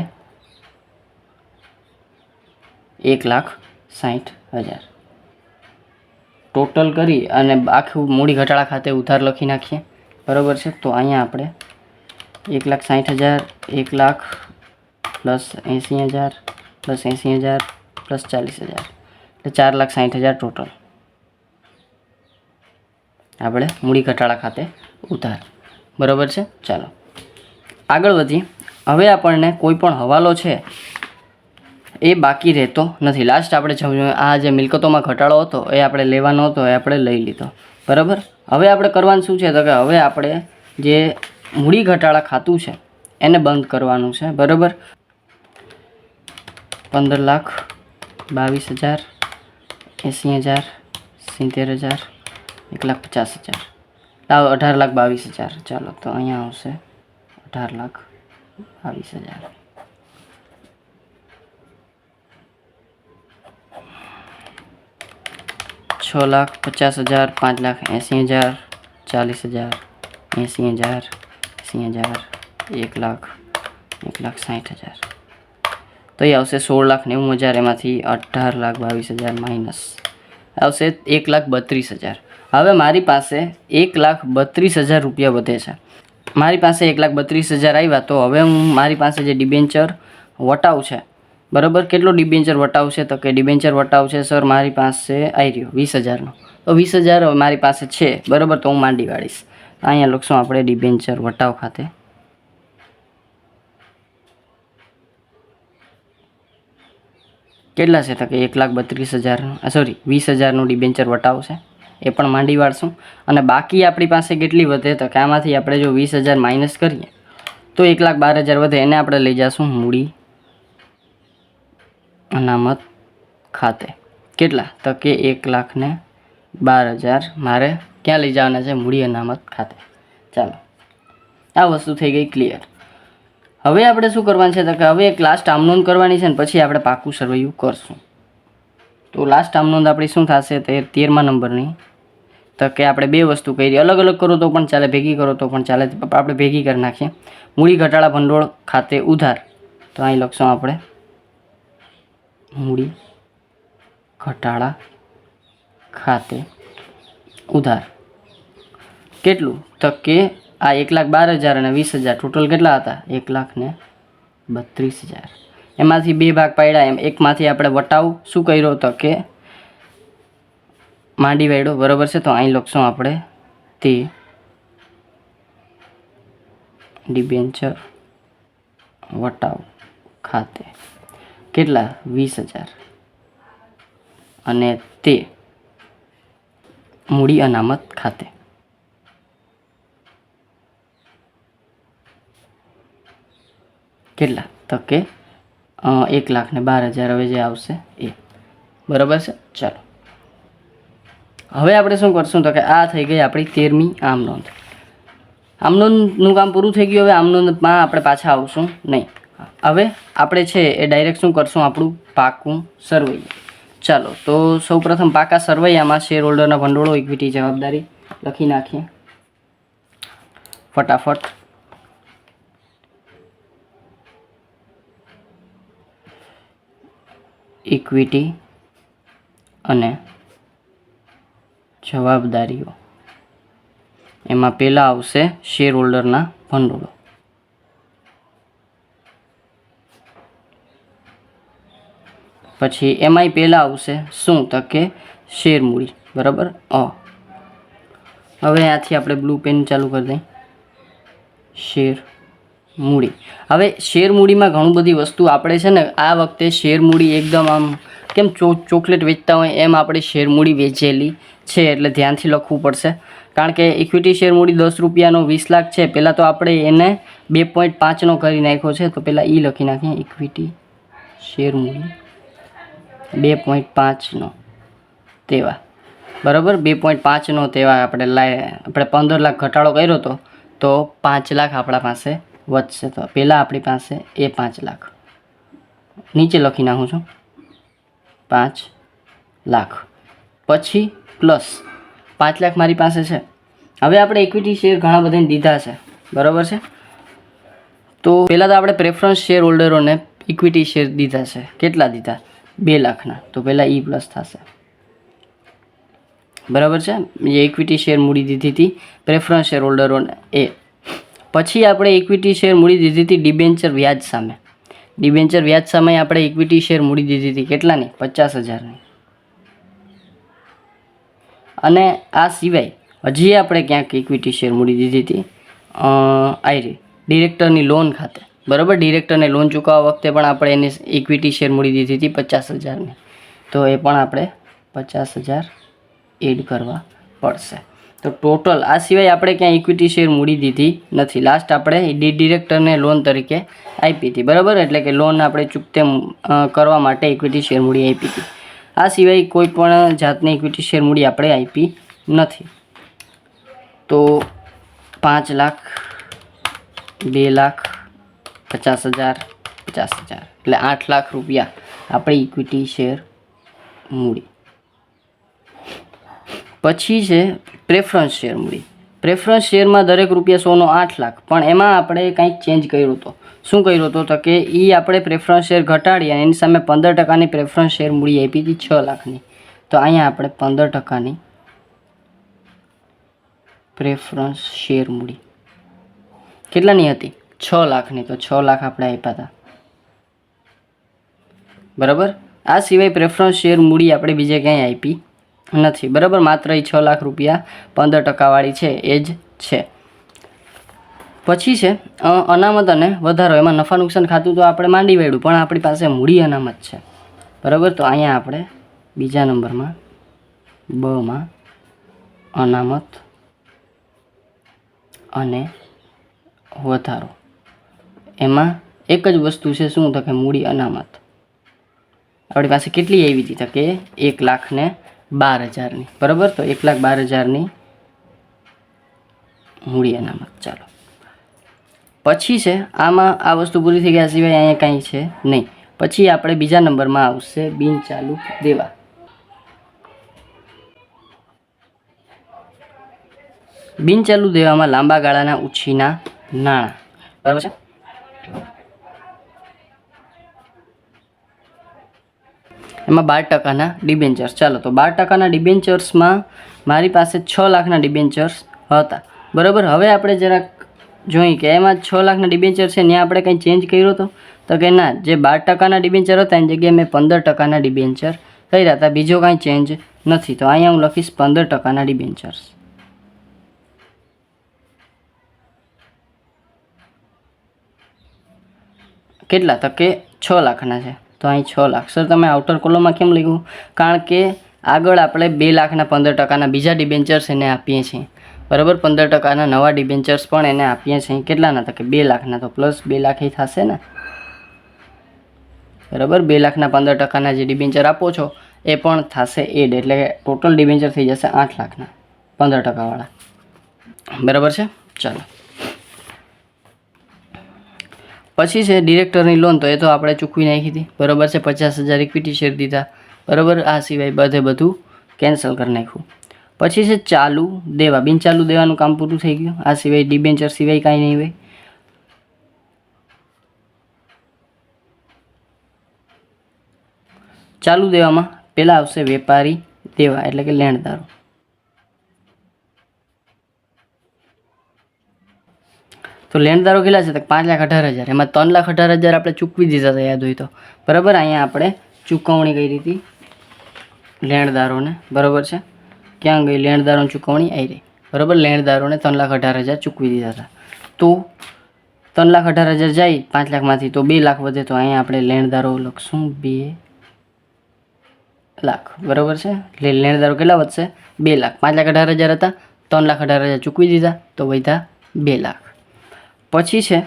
1,60,000. ટોટલ કરી અને આખું મૂડી ઘટાડા ખાતે ઉધાર લખી નાખીએ, બરાબર છે. તો અહીંયા આપણે 1,60,000, 1 લાખ પ્લસ 80,000 પ્લસ 80,000 પ્લસ 40,000 એટલે 4,60,000 ટોટલ આપણે મૂડી ઘટાડા ખાતે ઉધાર, બરાબર છે. ચાલો આગળ વધીએ. હવે આપણને કોઈ પણ હવાલો છે એ બાકી રહેતો નથી. લાસ્ટ આપણે આ જે મિલકતોમાં ઘટાડો હતો એ આપણે લેવાનો હતો, એ આપણે લઈ લીધો, બરાબર. હવે આપણે કરવાનું શું છે તો કે હવે આપણે જે મૂડી ઘટાડા ખાતું છે એને બંધ કરવાનું છે, બરાબર. 15,22,000, 80,000, 70,000, 1,50,000, 18,22,000. ચાલો, તો અહીંયા આવશે 18,22,000. $6,50,000, 5,80,000, 40,000, 80,000, 80,000, 1 લાખ, 1,60,000. તો એ આવશે 16,90,000. એમાંથી 18,22,000 માઇનસ આવશે 1,32,000. હવે મારી પાસે 1,32,000 રૂપિયા વધે છે. મારી પાસે 1,32,000 આવ્યા, તો હવે મારી પાસે જે ડિબેન્ચર વટાવ છે, બરાબર. કેટલો ડિબેન્ચર વટાવ છે તો કે ડિબેન્ચર વટાવ છે સર મારી પાસે આવી રહ્યો 20,000નો. તો 20,000 મારી પાસે છે, બરાબર. તો હું માંડી વાળીશ. અહીંયા લખશું આપણે ડિબેન્ચર વટાવ ખાતે કેટલા છે તો કે 1,32,000 સોરી 20,000નું ડિબેન્ચર વટાવ છે, એ પણ માંડી વાળશું. અને બાકી આપણી પાસે કેટલી વધે તો કે આમાંથી આપણે જો 20,000 માઇનસ કરીએ તો 1,12,000 વધે, એને આપણે લઈ જઈશું મૂડી અનામત ખાતે. કેટલા તો કે 1,12,000 મારે ક્યાં લઈ જવાના છે? મૂડી અનામત ખાતે. ચાલો, આ વસ્તુ થઈ ગઈ ક્લિયર. હવે આપણે શું કરવાનું છે તો કે હવે એક લાસ્ટ આમનોંધ કરવાની છે ને પછી આપણે પાકું સરવૈયું કરશું. તો લાસ્ટ આમનોંધ આપણી શું થશે તે 13મા નંબરની, તો કે આપણે 2 વસ્તુ કરી, અલગ અલગ કરો તો પણ ચાલે, ભેગી કરો તો પણ ચાલે, આપણે ભેગી કરી નાખીએ. મૂડી ઘટાડા ભંડોળ ખાતે ઉધાર, તો અહીં લખશું આપણે મૂડી ઘટાડા ખાતે ઉધાર કેટલું તો કે આ 1,12,000 અને 20,000 ટોટલ કેટલા હતા? 1,32,000. એમાંથી 2 ભાગ પાડ્યા. એમ એકમાંથી આપણે વટાવ શું કર્યો તો કે માંડી વાળ્યો, બરાબર છે. તો અહીં લખશું આપણે તે ડિબેન્ચર વટાવ ખાતે કેટલા? 20,000 અને તે મૂડી અનામત ખાતે કેટલા? તો કે 1,12,000 હવે જે આવશે એ, બરાબર છે. ચાલો હવે આપણે શું કરશું તો કે આ થઈ ગઈ આપણી 13મી આમ નોંધ. આમ નોંધનું કામ પૂરું થઈ ગયું. હવે આમ નોંધમાં આપણે પાછા આવશું નહીં. હવે આપણે છે એ ડાયરેક્ટ શું કરશું? આપણું પાકું સરવૈયું. ચાલો તો સૌપ્રથમ પાકા સરવૈયામાં શેર હોલ્ડરના ભંડોળો, ઇક્વિટી, જવાબદારી લખી નાખીએ ફટાફટ. ઇક્વિટી અને જવાબદારીઓ, એમાં પહેલાં આવશે શેર હોલ્ડરના ભંડોળો. પછી એમાંય પહેલાં આવશે શું તો કે શેર મૂડી, બરાબર. હવે ત્યાંથી આપણે બ્લુ પેન ચાલુ કરી દઈએ. શેર મૂડી. હવે શેર મૂડીમાં ઘણું બધી વસ્તુ આપણે છે ને આ વખતે શેર મૂડી એકદમ આમ કેમ ચોકલેટ વેચતા હોય એમ આપણે શેર મૂડી વેચેલી છે, એટલે ધ્યાનથી લખવું પડશે. કારણ કે ઇક્વિટી શેર મૂડી 10 રૂપિયાનો 20 લાખ છે. પહેલાં તો આપણે એને 2.5નો કરી નાખ્યો છે, તો પહેલાં એ લખી નાખીએ ઇક્વિટી શેર મૂડી 2.5નો તેવા, બરાબર. 2.5નો તેવા આપણે 15 લાખ ઘટાડો કર્યો હતો તો 5 લાખ આપણા પાસે વધશે. તો પહેલાં આપણી પાસે એ 5 લાખ નીચે લખી નાખું છું 5 લાખ, પછી પ્લસ 5 લાખ મારી પાસે છે. હવે આપણે ઇક્વિટી શેર ઘણા બધાને દીધા છે, બરાબર છે. તો પહેલાં તો આપણે પ્રેફરન્સ શેર હોલ્ડરોને ઇક્વિટી શેર દીધા છે. કેટલા દીધા? 2 લાખના. તો પહેલાં ઈ પ્લસ થશે, બરાબર છે. જે ઇક્વિટી શેર મૂડી દીધી હતી પ્રેફરન્સ શેર હોલ્ડરોને એ. પછી આપણે ઇક્વિટી શેર મૂડી દીધી હતી ડિબેન્ચર વ્યાજ સામે. ડિબેન્ચર વ્યાજ સામે આપણે ઇક્વિટી શેર મૂડી દીધી હતી કેટલાની? 50,000ની. અને આ સિવાય હજી આપણે ક્યાંક ઇક્વિટી શેર મૂડી દીધી હતી આયરી ડિરેક્ટરની લોન ખાતે, બરાબર. ડિરેક્ટરને લોન ચૂકવવા વખતે પણ આપણે એને ઇક્વિટી શેર મૂડી દીધી હતી 50,000ની. તો એ પણ આપણે 50,000 એડ કરવા પડશે. તો ટોટલ આ સિવાય આપણે ક્યાંય ઇક્વિટી શેર મૂડી દીધી નથી. લાસ્ટ આપણે ડિરેક્ટરને લોન તરીકે આપી હતી, બરાબર. એટલે કે લોન આપણે ચૂકતે કરવા માટે ઇક્વિટી શેર મૂડી આપી હતી. આ સિવાય કોઈ પણ જાતની ઇક્વિટી શેર મૂડી આપણે આપી નથી. તો 5 લાખ, 2 લાખ, 50,000, 50,000 એટલે 8 લાખ રૂપિયા આપણી ઇક્વિટી શેર મૂડી. પછી છે પ્રેફરન્સ શેર મૂડી. પ્રેફરન્સ શેરમાં દરેક રૂપિયા 100નો 8 લાખ, પણ એમાં આપણે કંઈક ચેન્જ કર્યો હતો. શું કર્યો હતો તો કે એ આપણે પ્રેફરન્સ શેર ઘટાડી અને એની સામે 15%ની પ્રેફરન્સ શેર મૂડી આપી હતી 6 લાખની. તો અહીંયા આપણે 15%ની પ્રેફરન્સ શેર મૂડી કેટલાની હતી? 6 લાખની. તો 6 લાખ આપણે આપ્યા હતા, બરાબર. આ સિવાય પ્રેફરન્સ શેર મૂડી આપણે બીજે ક્યાંય આપી નથી, બરાબર. માત્ર એ 6 લાખ રૂપિયા 15% વાળી છે એ જ છે. પછી છે અનામત અને વધારો. એમાં નફા નુકસાન ખાતું તો આપણે માંડી વાળ્યું, પણ આપણી પાસે મૂડી અનામત છે, બરાબર. તો અહીંયા આપણે બીજા નંબરમાં બમાં અનામત અને વધારો. એમાં એક જ વસ્તુ છે, શું તો કે મૂડી અનામત. આપણી પાસે કેટલી આવી હતી તો કે 1,12,000ની, બરાબર. તો 1,12,000ની મૂડી અનામત. ચાલો પછી છે આમાં આ વસ્તુ પૂરી થઈ ગયા સિવાય અહીંયા કાંઈ છે નહીં. પછી આપણે બીજા નંબરમાં આવશે બિનચાલુ દેવા. બિનચાલુ દેવામાં લાંબા ગાળાના ઉછીના નાણાં, બરાબર છે. એમાં 12%ના ડિબેન્ચર્સ. ચાલો તો 12%ના ડિબેન્ચર્સમાં મારી પાસે 6 લાખના ડિબેન્ચર્સ હતા, બરાબર. હવે આપણે જરાક જોઈએ કે એમાં 6 લાખના ડિબેન્ચર છે ત્યાં આપણે કંઈ ચેન્જ કર્યો હતો તો કે ના, જે 12% ડિબેન્ચર હતા એની જગ્યાએ મેં 15% ડિબેન્ચર કર્યા હતા, બીજો કાંઈ ચેન્જ નથી. તો અહીંયા હું લખીશ 15% ડિબેન્ચર્સ. કેટલા? તો કે 6 લાખના છે, તો અહીં 6 લાખ. સર તમે આઉટર કોલમમાં કેમ લખ્યું? કારણ કે આગળ આપણે 2 લાખના 15%ના બીજા ડિબેન્ચર્સ એને આપીએ છીએ, બરાબર. 15%ના નવા ડિબેન્ચર્સ પણ એને આપીએ છીએ. કેટલાના? તો કે 2 લાખના, તો પ્લસ 2 લાખ એ થશે ને, બરાબર. 2 લાખના 15%ના જે ડિબેન્ચર આપો છો એ પણ થશે એડ, એટલે ટોટલ ડિબેન્ચર થઈ જશે 8 લાખના 15%વાળા, બરાબર છે. ચાલો, પછી છે ડિરેક્ટરની લોન. તો એ તો આપણે ચૂકવી નાખી હતી, બરાબર છે. 50,000 ઇક્વિટી શેર દીધા, બરાબર. આ સિવાય બધું કેન્સલ કરી નાખ્યું. પછી છે ચાલુ દેવા. બિન ચાલુ દેવાનું કામ પૂરું થઈ ગયું. આ સિવાય ડિબેન્ચર સિવાય કાંઈ નહીં હોય. ચાલુ દેવામાં પહેલાં આવશે વેપારી દેવા, એટલે કે લેણદારો. તો લેણદારો કેટલા છે? તો 5,18,000. એમાં 3,18,000 આપણે ચૂકવી દીધા હતા, યાદ હોય તો, બરાબર. અહીંયા આપણે ચૂકવણી કરી હતી લેણદારોને, બરાબર છે. ક્યાં ગઈ લેણદારોની ચૂકવણી? આવી રહી, બરાબર. લેણદારોને 3,18,000 ચૂકવી દીધા હતા. તો 3,18,000 જાય 5 લાખમાંથી, તો 2 લાખ વધે. તો અહીંયા આપણે લેણદારો લખશું 2 લાખ, બરાબર છે. એટલે લેણદારો કેટલા વધશે? 2 લાખ. 5,18,000 હતા, 3,18,000 ચૂકવી દીધા, તો વધ્યા 2 લાખ. પછી છે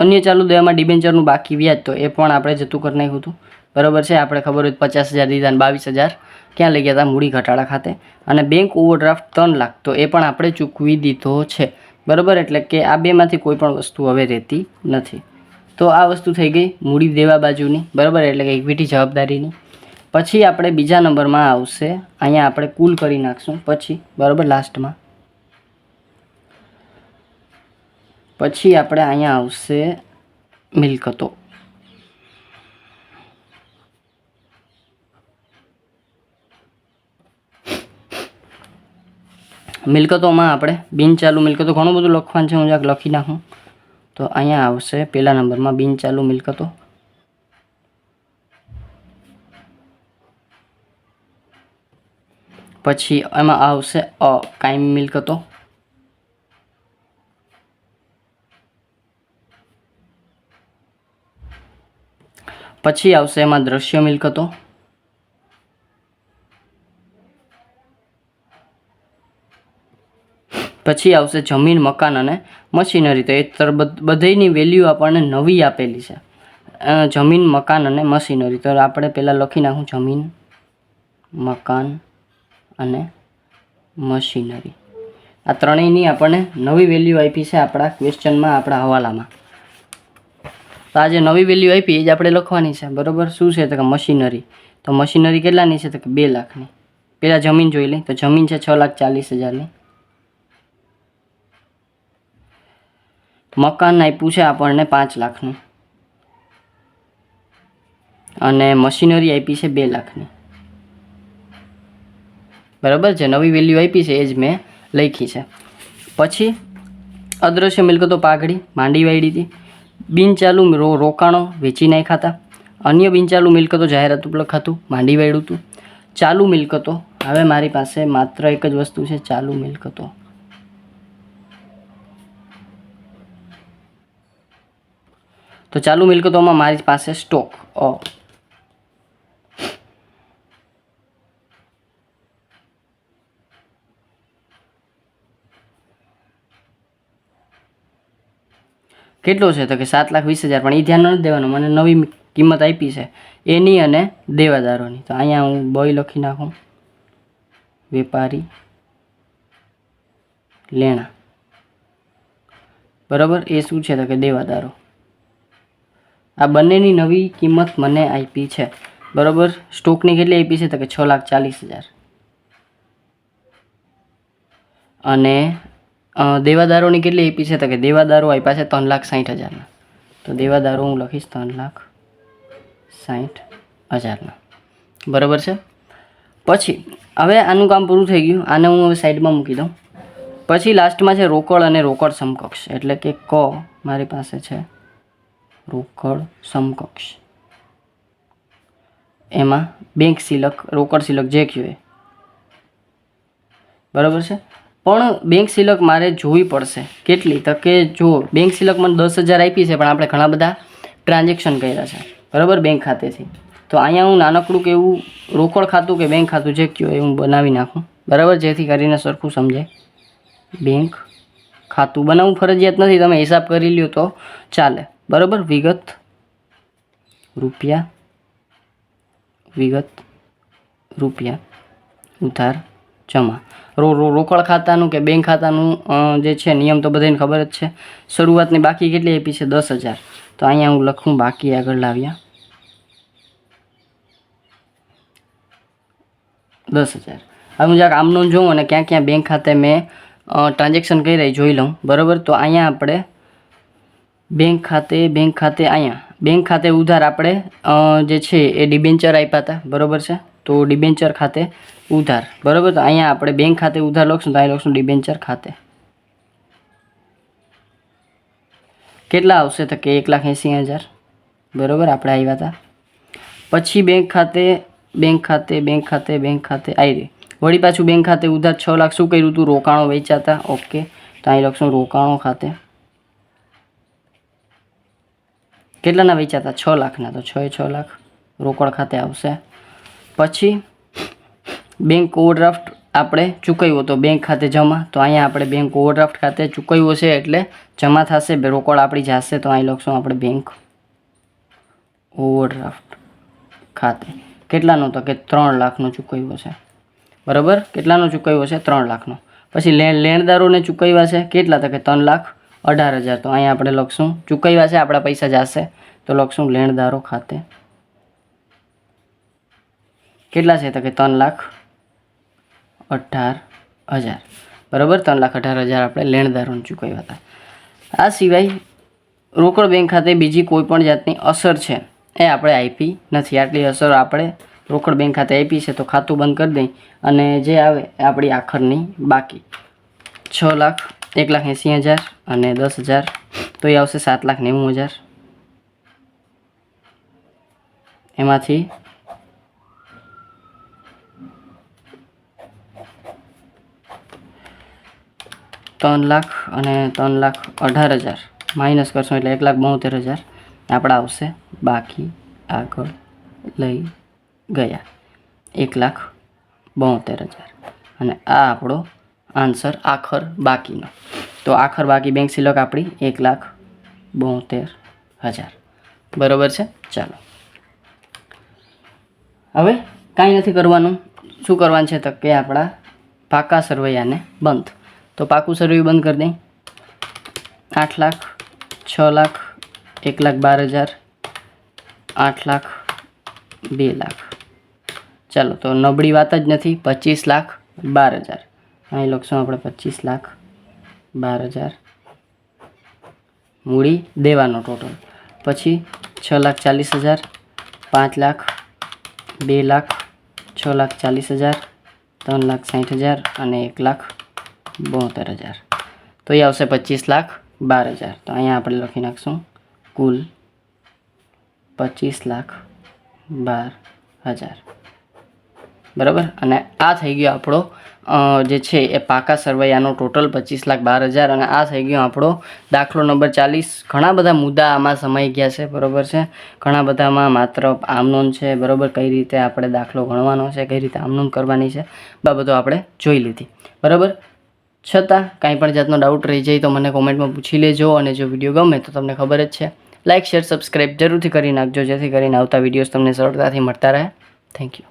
અન્ય ચાલુ દેવામાં ડિબેન્ચરનું બાકી વ્યાજ. તો એ પણ આપણે જતું કરી નાખ્યું હતું, બરાબર છે. આપણે ખબર હોય 50,000 દીધા અને 22,000 ક્યાં લઈ ગયા હતા? મૂડી ઘટાડા ખાતે. અને બેંક ઓવરડ્રાફ્ટ 3 લાખ, તો એ પણ આપણે ચૂકવી દીધો છે, બરાબર. એટલે કે આ બેમાંથી કોઈ પણ વસ્તુ હવે રહેતી નથી. તો આ વસ્તુ થઈ ગઈ મૂડી દેવા બાજુની, બરાબર, એટલે કે ઇક્વિટી જવાબદારીની. પછી આપણે બીજા નંબરમાં આવશે, અહીંયા આપણે કુલ કરી નાખશું પછી, બરાબર, લાસ્ટમાં. પછી આપણે અહીંયા આવશે મિલકતો. મિલકતોમાં આપણે બિનચાલુ મિલકતો ઘણું બધું લખવાનું છે, હું જરાક લખી નાખું. તો અહીંયા આવશે પહેલા નંબરમાં બિનચાલુ મિલકતો. પછી એમાં આવશે અકાયમી મિલકતો. પછી આવશે એમાં દ્રશ્ય મિલકતો. પછી આવશે જમીન, મકાન અને મશીનરી. તો એ બધીની વેલ્યુ આપણને નવી આપેલી છે, જમીન, મકાન અને મશીનરી. તો આપણે પહેલાં લખી નાખું જમીન, મકાન અને મશીનરી. આ ત્રણેયની આપણને નવી વેલ્યુ આપી છે આપણા ક્વેશ્ચનમાં, આપણા હવાલામાં. તો આ જે નવી વેલ્યુ આપી એ જ આપણે લખવાની છે, બરાબર. શું છે? તો કે મશીનરી. તો મશીનરી કેટલાની છે? તો કે 2 લાખની. પહેલાં જમીન જોઈ લઈ. તો જમીન છે 6,40,000ની. મકાન આપ્યું છે આપણને 5 લાખનું. અને મશીનરી આપી છે 2 લાખની, બરાબર. જે નવી વેલ્યુ આપી છે એ જ મેં લખી છે. પછી અદ્રશ્ય મિલકતો પાઘડી, માંડી વાળી હતી. બિનચાલુ રોકાણો વેચી નાખ્યા હતા. અન્ય બિનચાલુ મિલકતો જાહેરાત ઉપર લખાતું, માંડી વાળ્યું હતું. ચાલુ મિલકતો. હવે મારી પાસે માત્ર એક જ વસ્તુ છે, ચાલુ મિલકતો. તો ચાલુ મિલકતોમાં મારી પાસે સ્ટોક કેટલો છે? તો કે 7,20,000. પણ એ ધ્યાન નથી દેવાનું, મને નવી કિંમત આપી છે એની અને દેવાદારોની. તો અહીંયા હું બોય લખી નાખું, વેપારી લેણા, બરાબર. એ શું છે? તો કે દેવાદારો. આ બંનેની નવી કિંમત મને આપી છે, બરાબર. સ્ટોકની કેટલી આપી છે? તો કે 6,40,000. અને દેવાદારોની કેટલી આપી છે? તો કે દેવાદારો આપ્યા છે 3,60,000ના. તો દેવાદારો હું લખીશ 3,60,000ના, બરાબર છે. પછી હવે આનું કામ પૂરું થઈ ગયું, આને હું હવે સાઈડમાં મૂકી દઉં. પછી લાસ્ટમાં છે રોકડ અને રોકડ સમકક્ષ, એટલે કે મારી પાસે છે રોકડ સમકક્ષ, એમાં બેંક સિલક, રોકડ સિલક જે કહેવાય, બરાબર છે. પણ બેંક સિલક મારે જોવી પડશે કેટલી, તો કે જો બેંક સિલક મને 10,000 આપી છે, પણ આપણે ઘણા બધા ટ્રાન્ઝેક્શન કર્યા છે, બરાબર, બેંક ખાતેથી. તો અહીંયા હું નાનકડું કે એવું રોકડ ખાતું કે બેંક ખાતું જે કહેવાય હું બનાવી નાખું, બરાબર, જેથી કરીને સરખું સમજાય. બેંક ખાતું બનાવવું ફરજિયાત નથી, તમે હિસાબ કરી લ્યો તો ચાલે, બરાબર. વિગત રૂપિયા, વિગત રૂપિયા, ઉધાર જમા. રોકડ ખાતાનું કે બેંક ખાતાનું જે છે નિયમ તો બધાને ખબર જ છે. શરૂઆતની બાકી કેટલી આપી છે? 10,000. તો અહીંયા હું લખું બાકી, આગળ લાવ્યા 10,000. હવે હું જરાક આમનું જોઉં અને ક્યાં ક્યાં બેંક ખાતે મેં ટ્રાન્ઝેક્શન કરી જોઈ લઉં, બરાબર. તો અહીંયા આપણે બેંક ખાતે અહીંયા બેંક ખાતે ઉધાર આપણે જે છે એ ડિબેન્ચર આપ્યા હતા, બરાબર છે. તો ડિબેન્ચર ખાતે ઉધાર, બરાબર. તો અહીંયા આપણે બેંક ખાતે ઉધાર લખશું, તો અહીં લખશું ડિબેન્ચર ખાતે. કેટલા આવશે? તો કે 1,80,000, બરાબર, આપણે આવ્યા હતા. પછી બેંક ખાતે આવી વળી પાછું બેંક ખાતે ઉધાર 6 લાખ. શું કર્યું હતું? રોકાણો વેચ્યા હતા, ઓકે. તો અહીં લખશું રોકાણો ખાતે. કેટલાના વેચ્યા હતા? 6 લાખના, તો 6 લાખ રોકડ ખાતે આવશે. પછી બેંક ઓવરડ્રાફ્ટ આપણે ચૂકવ્યો હતો બેંક ખાતે જમા, તો અહીંયા આપણે બેંક ઓવરડ્રાફ્ટ ખાતે ચૂકવ્યો છે એટલે જમા થશે, રોકડ આપણી જશે. તો અહીં લખશું આપણે બેંક ઓવરડ્રાફ્ટ ખાતે. કેટલાનો? તો કે 3 લાખનો ચૂકવ્યો છે, બરાબર. કેટલાનો ચૂકવ્યો છે? 3 લાખનો. પછી લેણદારોને ચૂકવ્યા છે કેટલા? તો કે 3,18,000. તો અહીંયા આપણે લખશું ચૂકવ્યા છે, આપણા પૈસા જશે, તો લખશું લેણદારો ખાતે. કેટલા છે? તો કે 3,18,000, બરાબર. 3,18,000 આપણે લેણદારોને ચૂકવ્યા હતા. આ સિવાય રોકડ બેંક ખાતે બીજી કોઈ પણ જાતની અસર છે એ આપણે આપી નથી. આટલી અસર આપણે રોકડ બેંક ખાતે આપી છે, તો ખાતું બંધ કરી દઈ અને જે આવે એ આપણી આખરની બાકી 6 લાખ, 1,80,000 અને 10,000, તો એ આવશે 7,90,000. એમાંથી $3 લાખ અને 3,18,000 માઇનસ કરશું એટલે 1,72,000 આપણા આવશે બાકી. આગળ લઈ ગયા 1,72,000 અને આ આપણો આન્સર આખર બાકીનો. તો આખર બાકી બેંક સિલક આપણી 1,72,000, બરાબર છે. ચાલો, હવે કાંઈ નથી કરવાનું. શું કરવાનું છે? તો કે આપણા પાકા સરવૈયાને બંધ. તો પાકું સરવૈયું બંધ કરી દઈ. 8 લાખ, 6 લાખ, 1,12,000, 8 લાખ, 2 લાખ. ચાલો, તો નબળી વાત જ નથી. 25,12,000 અહીં લખશું આપણે 25,12,000 મૂડી દેવાનો ટોટલ. પછી 6,40,000, 5 લાખ, 2 લાખ, 6,40,000, 3,60,000 અને 1,72,000. તો એ આવશે 25,12,000. તો અહીંયા આપણે લખી નાખશું કુલ 25,12,000, બરાબર. અને આ થઈ ગયો આપણો જે છે એ પાકા સરવૈયાનો ટોટલ 25,12,000. અને આ થઈ ગયો આપણો દાખલો નંબર 40. ઘણા બધા મુદ્દા આમાં સમાઈ ગયા છે, બરાબર છે. ઘણા બધામાં માત્ર આમનોન છે, બરાબર. કઈ રીતે આપણે દાખલો ગણવાનો છે, કઈ રીતે આમનોન કરવાની છે, બાબતો આપણે જોઈ લીધી, બરાબર. છતાં કાંઈ પણ જાતનો ડાઉટ રહી જાય તો મને કોમેન્ટમાં પૂછી લેજો. અને જો વિડીયો ગમે તો તમને ખબર જ છે, લાઇક, શેર, સબસ્ક્રાઈબ જરૂરથી કરી નાખજો, જેથી કરીને આવતા વિડીયોઝ તમને સરળતાથી મળતા રહે. Thank you.